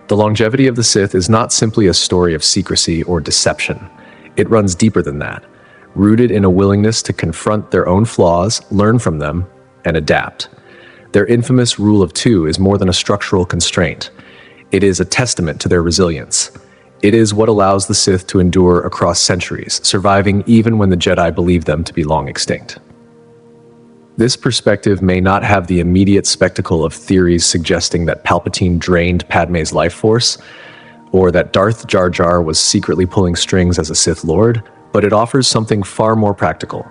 The longevity of the Sith is not simply a story of secrecy or deception. It runs deeper than that, rooted in a willingness to confront their own flaws, learn from them, and adapt. Their infamous rule of two is more than a structural constraint. It is a testament to their resilience. It is what allows the Sith to endure across centuries, surviving even when the Jedi believe them to be long extinct. This perspective may not have the immediate spectacle of theories suggesting that Palpatine drained Padmé's life force, or that Darth Jar Jar was secretly pulling strings as a Sith Lord, but it offers something far more practical,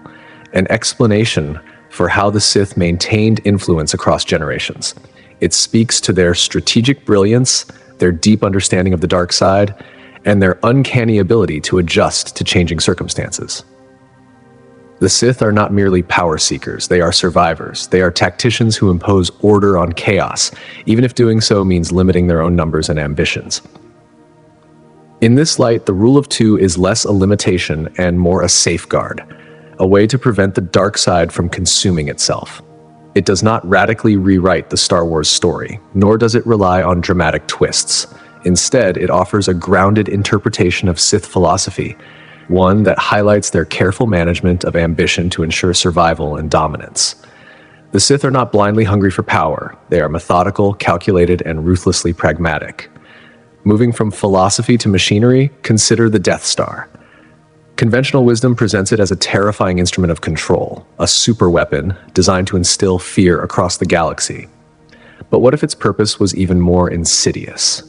an explanation for how the Sith maintained influence across generations. It speaks to their strategic brilliance, their deep understanding of the dark side, and their uncanny ability to adjust to changing circumstances. The Sith are not merely power seekers, they are survivors. They are tacticians who impose order on chaos, even if doing so means limiting their own numbers and ambitions. In this light, the rule of two is less a limitation and more a safeguard, a way to prevent the dark side from consuming itself. It does not radically rewrite the Star Wars story, nor does it rely on dramatic twists. Instead, it offers a grounded interpretation of Sith philosophy, one that highlights their careful management of ambition to ensure survival and dominance. The Sith are not blindly hungry for power. They are methodical, calculated, and ruthlessly pragmatic. Moving from philosophy to machinery, consider the Death Star. Conventional wisdom presents it as a terrifying instrument of control, a superweapon designed to instill fear across the galaxy. But what if its purpose was even more insidious?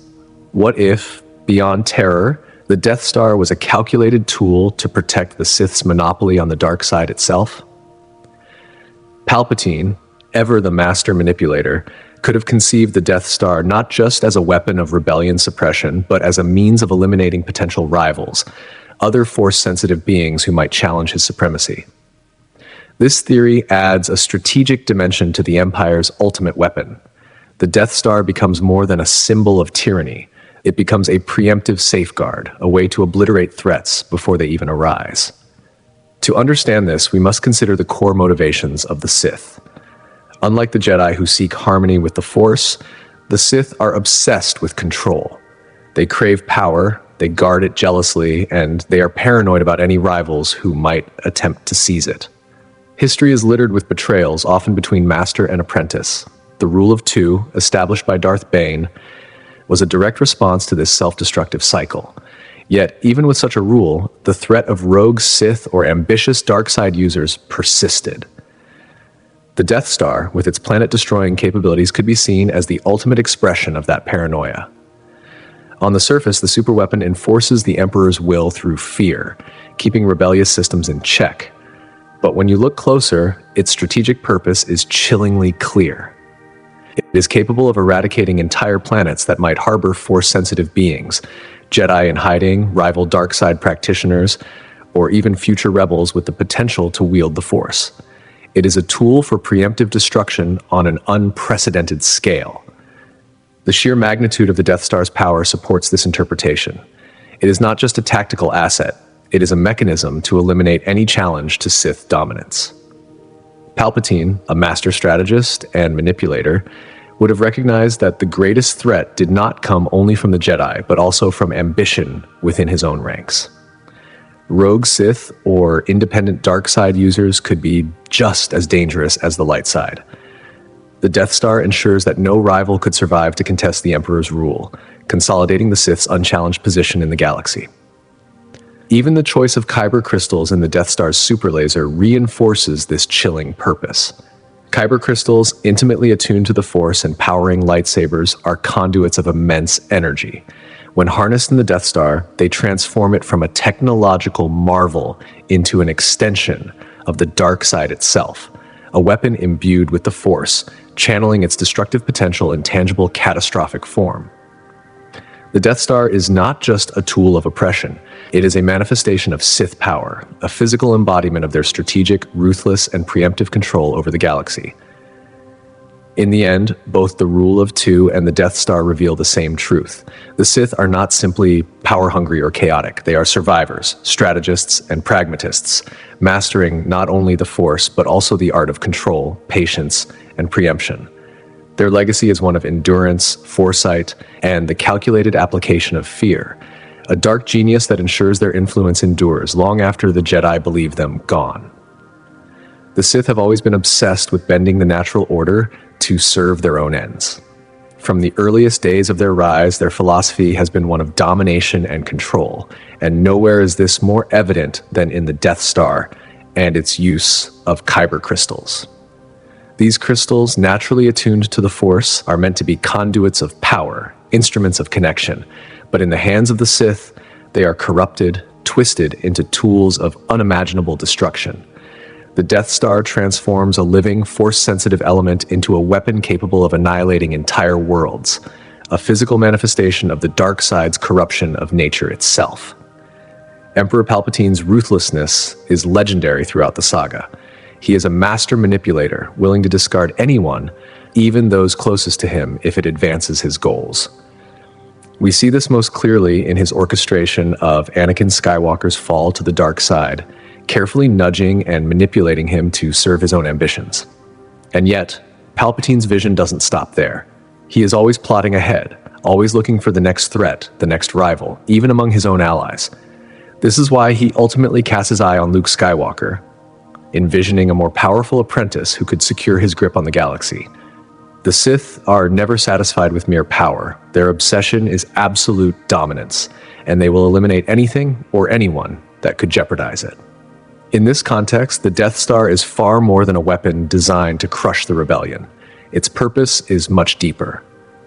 What if, beyond terror, the Death Star was a calculated tool to protect the Sith's monopoly on the dark side itself? Palpatine, ever the master manipulator, could have conceived the Death Star not just as a weapon of rebellion suppression, but as a means of eliminating potential rivals, other Force-sensitive beings who might challenge his supremacy. This theory adds a strategic dimension to the Empire's ultimate weapon. The Death Star becomes more than a symbol of tyranny. It becomes a preemptive safeguard, a way to obliterate threats before they even arise. To understand this, we must consider the core motivations of the Sith. Unlike the Jedi who seek harmony with the Force, the Sith are obsessed with control. They crave power, they guard it jealously, and they are paranoid about any rivals who might attempt to seize it. History is littered with betrayals, often between master and apprentice. The rule of two, established by Darth Bane, was a direct response to this self-destructive cycle. Yet, even with such a rule, the threat of rogue Sith or ambitious dark side users persisted. The Death Star, with its planet-destroying capabilities, could be seen as the ultimate expression of that paranoia. On the surface, the superweapon enforces the Emperor's will through fear, keeping rebellious systems in check. But when you look closer, its strategic purpose is chillingly clear. It is capable of eradicating entire planets that might harbor Force-sensitive beings, Jedi in hiding, rival dark side practitioners, or even future rebels with the potential to wield the Force. It is a tool for preemptive destruction on an unprecedented scale. The sheer magnitude of the Death Star's power supports this interpretation. It is not just a tactical asset, it is a mechanism to eliminate any challenge to Sith dominance. Palpatine, a master strategist and manipulator, would have recognized that the greatest threat did not come only from the Jedi, but also from ambition within his own ranks. Rogue Sith or independent dark side users could be just as dangerous as the light side. The Death Star ensures that no rival could survive to contest the Emperor's rule, consolidating the Sith's unchallenged position in the galaxy. Even the choice of Kyber crystals in the Death Star's superlaser reinforces this chilling purpose. Kyber crystals, intimately attuned to the Force and powering lightsabers, are conduits of immense energy. When harnessed in the Death Star, they transform it from a technological marvel into an extension of the dark side itself, a weapon imbued with the Force, channeling its destructive potential in tangible, catastrophic form. The Death Star is not just a tool of oppression. It is a manifestation of Sith power, a physical embodiment of their strategic, ruthless, and preemptive control over the galaxy. In the end, both the Rule of Two and the Death Star reveal the same truth. The Sith are not simply power-hungry or chaotic. They are survivors, strategists, and pragmatists, mastering not only the Force, but also the art of control, patience, and preemption. Their legacy is one of endurance, foresight, and the calculated application of fear, a dark genius that ensures their influence endures long after the Jedi believe them gone. The Sith have always been obsessed with bending the natural order to serve their own ends. From the earliest days of their rise, their philosophy has been one of domination and control, and nowhere is this more evident than in the Death Star and its use of Kyber crystals. These crystals, naturally attuned to the Force, are meant to be conduits of power, instruments of connection, but in the hands of the Sith, they are corrupted, twisted into tools of unimaginable destruction. The Death Star transforms a living, Force-sensitive element into a weapon capable of annihilating entire worlds, a physical manifestation of the dark side's corruption of nature itself. Emperor Palpatine's ruthlessness is legendary throughout the saga. He is a master manipulator, willing to discard anyone, even those closest to him, if it advances his goals. We see this most clearly in his orchestration of Anakin Skywalker's fall to the dark side, carefully nudging and manipulating him to serve his own ambitions. And yet, Palpatine's vision doesn't stop there. He is always plotting ahead, always looking for the next threat, the next rival, even among his own allies. This is why he ultimately casts his eye on Luke Skywalker, envisioning a more powerful apprentice who could secure his grip on the galaxy. The Sith are never satisfied with mere power. Their obsession is absolute dominance, and they will eliminate anything or anyone that could jeopardize it. In this context, the Death Star is far more than a weapon designed to crush the rebellion. Its purpose is much deeper,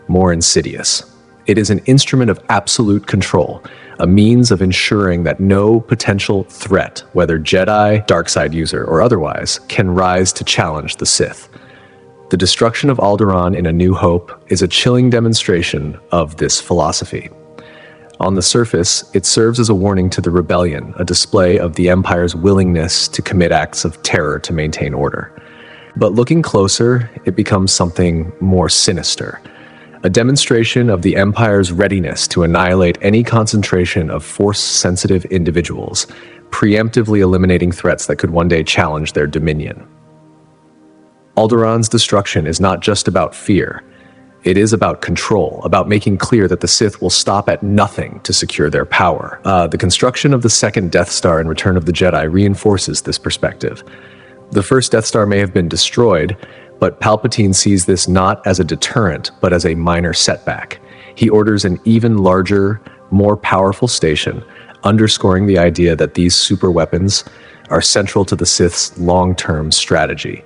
more insidious. It is an instrument of absolute control, a means of ensuring that no potential threat, whether Jedi, Darkside user, or otherwise, can rise to challenge the Sith. The destruction of Alderaan in A New Hope is a chilling demonstration of this philosophy. On the surface, it serves as a warning to the rebellion, a display of the Empire's willingness to commit acts of terror to maintain order. But looking closer, it becomes something more sinister, a demonstration of the Empire's readiness to annihilate any concentration of Force-sensitive individuals, preemptively eliminating threats that could one day challenge their dominion. Alderaan's destruction is not just about fear. It is about control, about making clear that the Sith will stop at nothing to secure their power. The construction of the second Death Star in Return of the Jedi reinforces this perspective. The first Death Star may have been destroyed, but Palpatine sees this not as a deterrent, but as a minor setback. He orders an even larger, more powerful station, underscoring the idea that these super weapons are central to the Sith's long-term strategy.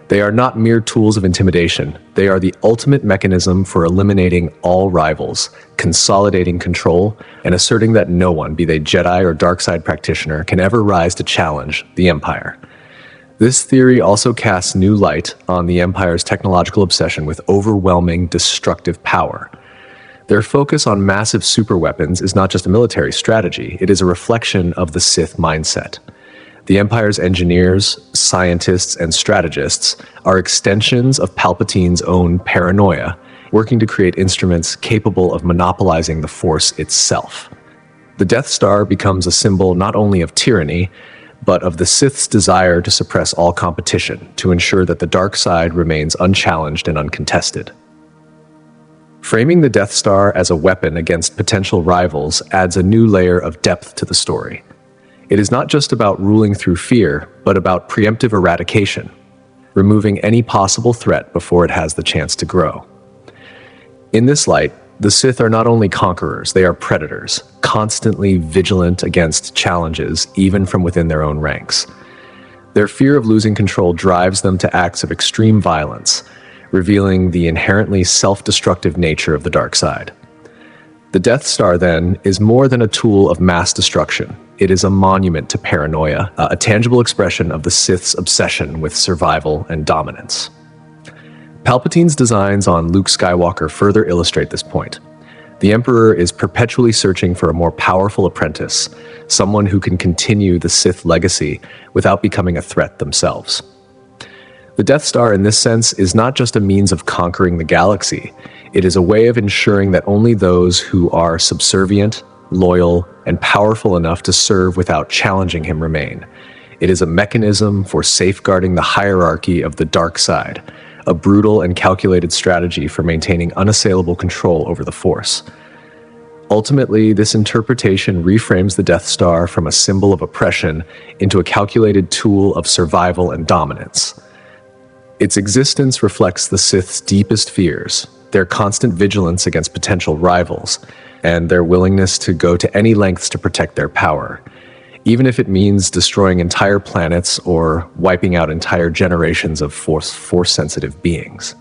They are not mere tools of intimidation. They are the ultimate mechanism for eliminating all rivals, consolidating control, and asserting that no one, be they Jedi or Darkside practitioner, can ever rise to challenge the Empire. This theory also casts new light on the Empire's technological obsession with overwhelming destructive power. Their focus on massive superweapons is not just a military strategy, it is a reflection of the Sith mindset. The Empire's engineers, scientists, and strategists are extensions of Palpatine's own paranoia, working to create instruments capable of monopolizing the Force itself. The Death Star becomes a symbol not only of tyranny, but of the Sith's desire to suppress all competition, to ensure that the dark side remains unchallenged and uncontested. Framing the Death Star as a weapon against potential rivals adds a new layer of depth to the story. It is not just about ruling through fear, but about preemptive eradication, removing any possible threat before it has the chance to grow. In this light, the Sith are not only conquerors, they are predators, constantly vigilant against challenges, even from within their own ranks. Their fear of losing control drives them to acts of extreme violence, revealing the inherently self-destructive nature of the dark side. The Death Star, then, is more than a tool of mass destruction. It is a monument to paranoia, a tangible expression of the Sith's obsession with survival and dominance. Palpatine's designs on Luke Skywalker further illustrate this point. The Emperor is perpetually searching for a more powerful apprentice, someone who can continue the Sith legacy without becoming a threat themselves. The Death Star, in this sense, is not just a means of conquering the galaxy. It is a way of ensuring that only those who are subservient, loyal, and powerful enough to serve without challenging him remain. It is a mechanism for safeguarding the hierarchy of the dark side, a brutal and calculated strategy for maintaining unassailable control over the Force. Ultimately, this interpretation reframes the Death Star from a symbol of oppression into a calculated tool of survival and dominance. Its existence reflects the Sith's deepest fears, their constant vigilance against potential rivals, and their willingness to go to any lengths to protect their power, even if it means destroying entire planets or wiping out entire generations of Force-sensitive beings.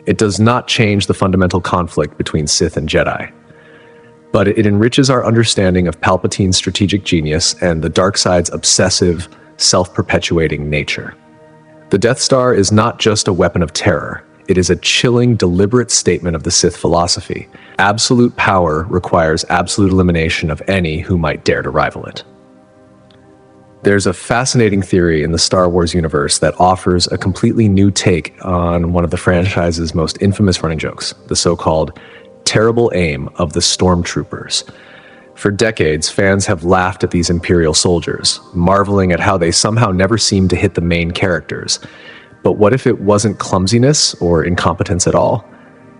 It does not change the fundamental conflict between Sith and Jedi, but it enriches our understanding of Palpatine's strategic genius and the dark side's obsessive, self-perpetuating nature. The Death Star is not just a weapon of terror. It is a chilling, deliberate statement of the Sith philosophy. Absolute power requires absolute elimination of any who might dare to rival it. There's a fascinating theory in the Star Wars universe that offers a completely new take on one of the franchise's most infamous running jokes, the so-called terrible aim of the stormtroopers. For decades, fans have laughed at these Imperial soldiers, marveling at how they somehow never seem to hit the main characters. But what if it wasn't clumsiness or incompetence at all?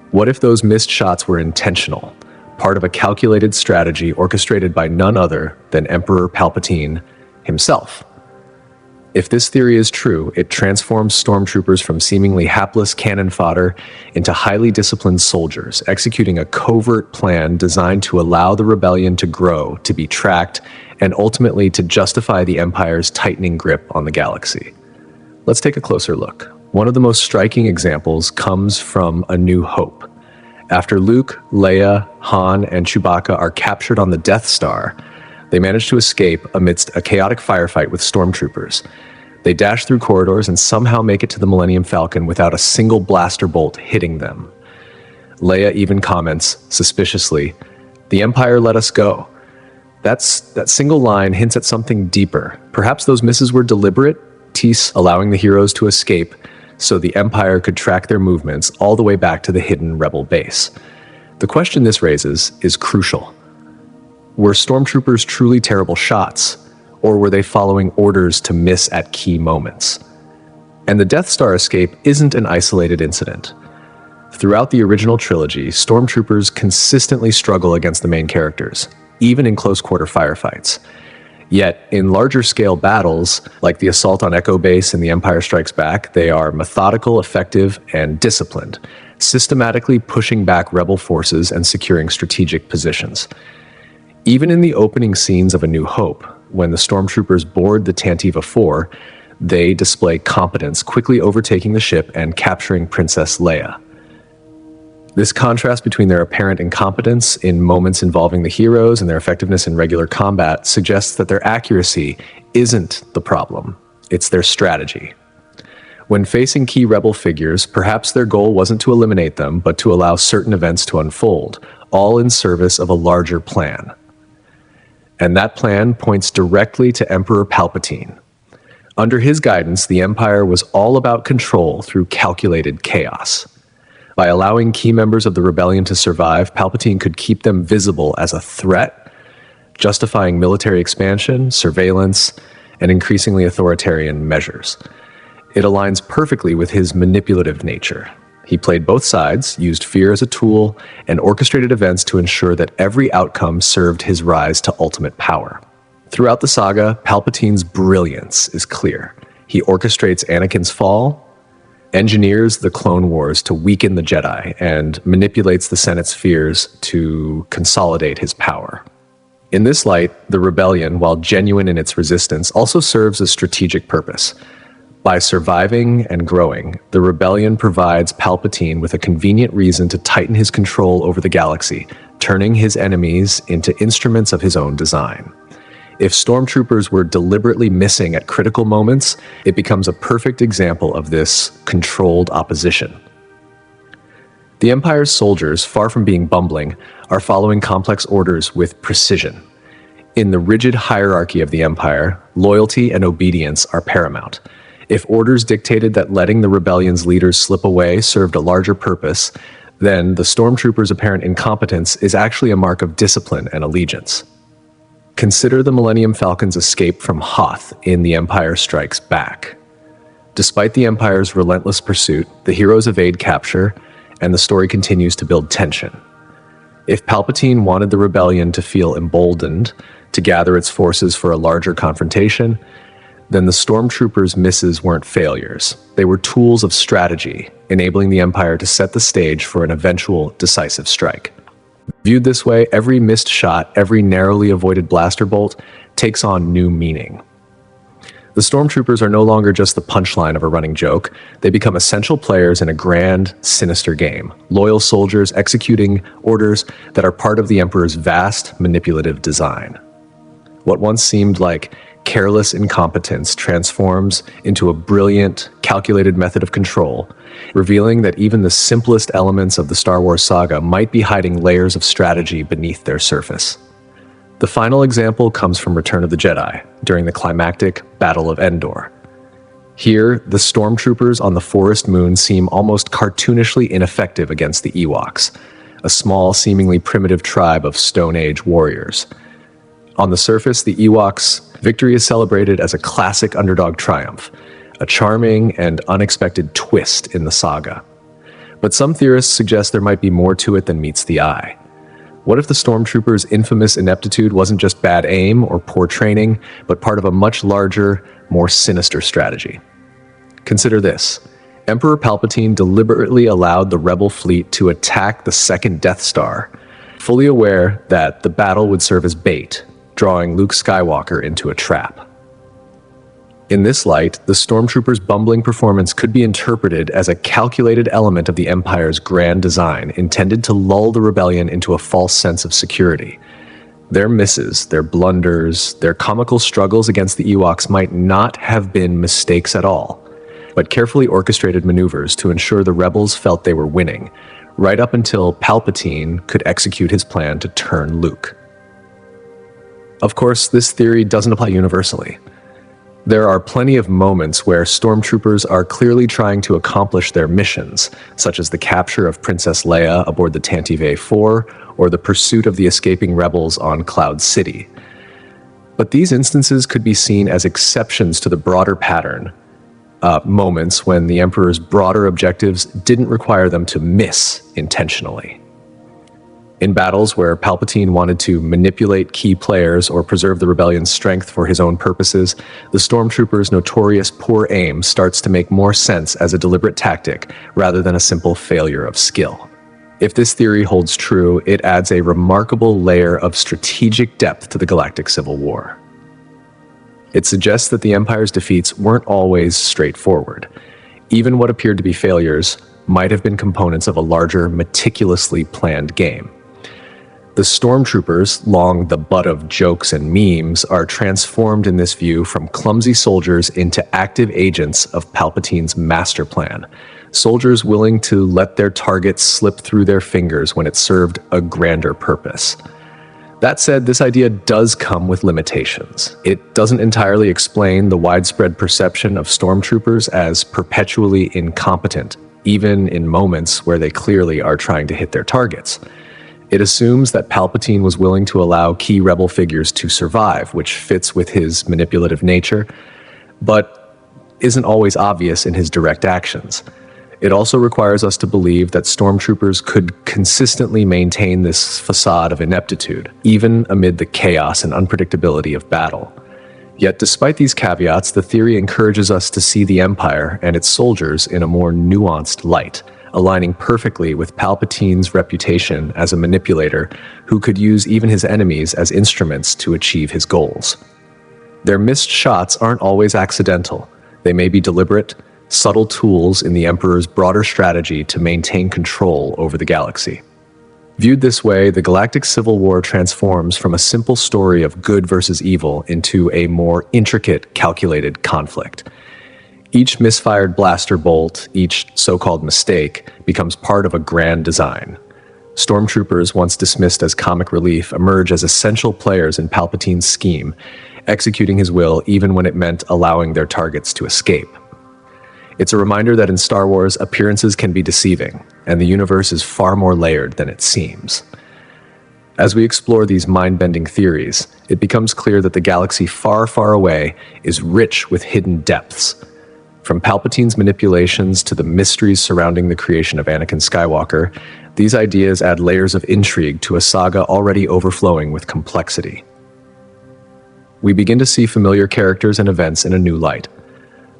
What if those missed shots were intentional, part of a calculated strategy orchestrated by none other than Emperor Palpatine himself? If this theory is true, it transforms stormtroopers from seemingly hapless cannon fodder into highly disciplined soldiers, executing a covert plan designed to allow the rebellion to grow, to be tracked, and ultimately to justify the Empire's tightening grip on the galaxy. Let's take a closer look. One of the most striking examples comes from A New Hope. After Luke, Leia, Han, and Chewbacca are captured on the Death Star, they manage to escape amidst a chaotic firefight with stormtroopers. They dash through corridors and somehow make it to the Millennium Falcon without a single blaster bolt hitting them. Leia even comments, suspiciously, "The Empire let us go." That single line hints at something deeper. Perhaps those misses were deliberate, Tease allowing the heroes to escape so the Empire could track their movements all the way back to the hidden rebel base. The question this raises is crucial. Were stormtroopers truly terrible shots, or were they following orders to miss at key moments? And the Death Star escape isn't an isolated incident. Throughout the original trilogy, stormtroopers consistently struggle against the main characters, even in close-quarter firefights. Yet, in larger-scale battles, like the assault on Echo Base and The Empire Strikes Back, they are methodical, effective, and disciplined, systematically pushing back rebel forces and securing strategic positions. Even in the opening scenes of A New Hope, when the stormtroopers board the Tantive 4, they display competence, quickly overtaking the ship and capturing Princess Leia. This contrast between their apparent incompetence in moments involving the heroes and their effectiveness in regular combat suggests that their accuracy isn't the problem. It's their strategy. When facing key rebel figures, perhaps their goal wasn't to eliminate them, but to allow certain events to unfold, all in service of a larger plan. And that plan points directly to Emperor Palpatine. Under his guidance, the Empire was all about control through calculated chaos. By allowing key members of the rebellion to survive, Palpatine could keep them visible as a threat, justifying military expansion, surveillance, and increasingly authoritarian measures. It aligns perfectly with his manipulative nature. He played both sides, used fear as a tool, and orchestrated events to ensure that every outcome served his rise to ultimate power. Throughout the saga, Palpatine's brilliance is clear. He orchestrates Anakin's fall, engineers the Clone Wars to weaken the Jedi, and manipulates the Senate's fears to consolidate his power. In this light, the rebellion, while genuine in its resistance, also serves a strategic purpose. By surviving and growing, the rebellion provides Palpatine with a convenient reason to tighten his control over the galaxy, turning his enemies into instruments of his own design. If stormtroopers were deliberately missing at critical moments, it becomes a perfect example of this controlled opposition. The Empire's soldiers, far from being bumbling, are following complex orders with precision. In the rigid hierarchy of the Empire, loyalty and obedience are paramount. If orders dictated that letting the rebellion's leaders slip away served a larger purpose, then the stormtroopers' apparent incompetence is actually a mark of discipline and allegiance. Consider the Millennium Falcon's escape from Hoth in The Empire Strikes Back. Despite the Empire's relentless pursuit, the heroes evade capture, and the story continues to build tension. If Palpatine wanted the rebellion to feel emboldened, to gather its forces for a larger confrontation, then the stormtroopers' misses weren't failures. They were tools of strategy, enabling the Empire to set the stage for an eventual decisive strike. Viewed this way, every missed shot, every narrowly avoided blaster bolt, takes on new meaning. The stormtroopers are no longer just the punchline of a running joke. They become essential players in a grand, sinister game, loyal soldiers executing orders that are part of the Emperor's vast, manipulative design. What once seemed like careless incompetence transforms into a brilliant, calculated method of control, revealing that even the simplest elements of the Star Wars saga might be hiding layers of strategy beneath their surface. The final example comes from Return of the Jedi, during the climactic Battle of Endor. Here, the stormtroopers on the forest moon seem almost cartoonishly ineffective against the Ewoks, a small, seemingly primitive tribe of Stone Age warriors. On the surface, the Ewoks' victory is celebrated as a classic underdog triumph, a charming and unexpected twist in the saga. But some theorists suggest there might be more to it than meets the eye. What if the stormtroopers' infamous ineptitude wasn't just bad aim or poor training, but part of a much larger, more sinister strategy? Consider this. Emperor Palpatine deliberately allowed the rebel fleet to attack the second Death Star, fully aware that the battle would serve as bait, drawing Luke Skywalker into a trap. In this light, the stormtroopers' bumbling performance could be interpreted as a calculated element of the Empire's grand design, intended to lull the rebellion into a false sense of security. Their misses, their blunders, their comical struggles against the Ewoks might not have been mistakes at all, but carefully orchestrated maneuvers to ensure the rebels felt they were winning, right up until Palpatine could execute his plan to turn Luke. Of course, this theory doesn't apply universally. There are plenty of moments where stormtroopers are clearly trying to accomplish their missions, such as the capture of Princess Leia aboard the Tantive 4 or the pursuit of the escaping rebels on Cloud City. But these instances could be seen as exceptions to the broader pattern, moments when the Emperor's broader objectives didn't require them to miss intentionally. In battles where Palpatine wanted to manipulate key players or preserve the rebellion's strength for his own purposes, the stormtroopers' notorious poor aim starts to make more sense as a deliberate tactic rather than a simple failure of skill. If this theory holds true, it adds a remarkable layer of strategic depth to the Galactic Civil War. It suggests that the Empire's defeats weren't always straightforward. Even what appeared to be failures might have been components of a larger, meticulously planned game. The stormtroopers, long the butt of jokes and memes, are transformed in this view from clumsy soldiers into active agents of Palpatine's master plan. Soldiers willing to let their targets slip through their fingers when it served a grander purpose. That said, this idea does come with limitations. It doesn't entirely explain the widespread perception of stormtroopers as perpetually incompetent, even in moments where they clearly are trying to hit their targets. It assumes that Palpatine was willing to allow key rebel figures to survive, which fits with his manipulative nature, but isn't always obvious in his direct actions. It also requires us to believe that stormtroopers could consistently maintain this facade of ineptitude, even amid the chaos and unpredictability of battle. Yet despite these caveats, the theory encourages us to see the Empire and its soldiers in a more nuanced light, aligning perfectly with Palpatine's reputation as a manipulator who could use even his enemies as instruments to achieve his goals. Their missed shots aren't always accidental. They may be deliberate, subtle tools in the Emperor's broader strategy to maintain control over the galaxy. Viewed this way, the Galactic Civil War transforms from a simple story of good versus evil into a more intricate, calculated conflict. Each misfired blaster bolt, each so-called mistake, becomes part of a grand design. Stormtroopers, once dismissed as comic relief, emerge as essential players in Palpatine's scheme, executing his will even when it meant allowing their targets to escape. It's a reminder that in Star Wars, appearances can be deceiving, and the universe is far more layered than it seems. As we explore these mind-bending theories, it becomes clear that the galaxy far, far away is rich with hidden depths. From Palpatine's manipulations to the mysteries surrounding the creation of Anakin Skywalker, these ideas add layers of intrigue to a saga already overflowing with complexity. We begin to see familiar characters and events in a new light.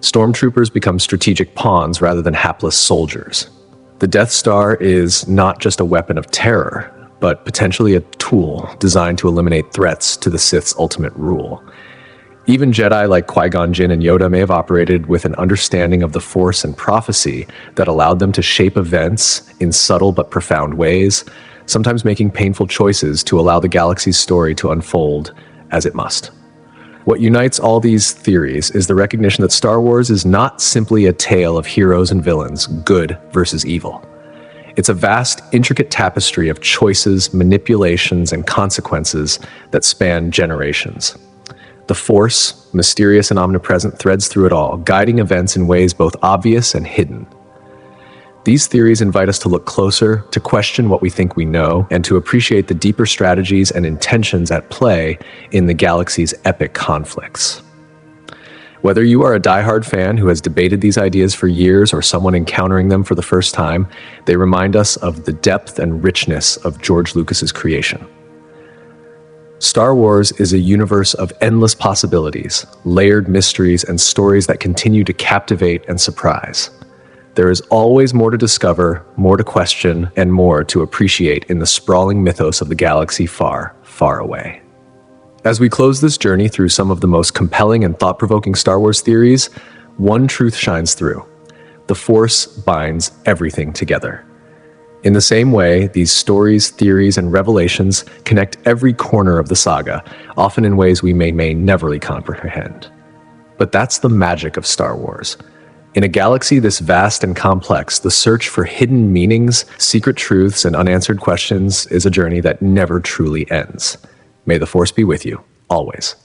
Stormtroopers become strategic pawns rather than hapless soldiers. The Death Star is not just a weapon of terror, but potentially a tool designed to eliminate threats to the Sith's ultimate rule. Even Jedi like Qui-Gon Jinn and Yoda may have operated with an understanding of the Force and prophecy that allowed them to shape events in subtle but profound ways, sometimes making painful choices to allow the galaxy's story to unfold as it must. What unites all these theories is the recognition that Star Wars is not simply a tale of heroes and villains, good versus evil. It's a vast, intricate tapestry of choices, manipulations, and consequences that span generations. The Force, mysterious and omnipresent, threads through it all, guiding events in ways both obvious and hidden. These theories invite us to look closer, to question what we think we know, and to appreciate the deeper strategies and intentions at play in the galaxy's epic conflicts. Whether you are a diehard fan who has debated these ideas for years or someone encountering them for the first time, they remind us of the depth and richness of George Lucas's creation. Star Wars is a universe of endless possibilities, layered mysteries, and stories that continue to captivate and surprise. There is always more to discover, more to question, and more to appreciate in the sprawling mythos of the galaxy far, far away. As we close this journey through some of the most compelling and thought-provoking Star Wars theories, one truth shines through. The Force binds everything together. In the same way, these stories, theories, and revelations connect every corner of the saga, often in ways we may never comprehend. But that's the magic of Star Wars. In a galaxy this vast and complex, the search for hidden meanings, secret truths, and unanswered questions is a journey that never truly ends. May the Force be with you, always.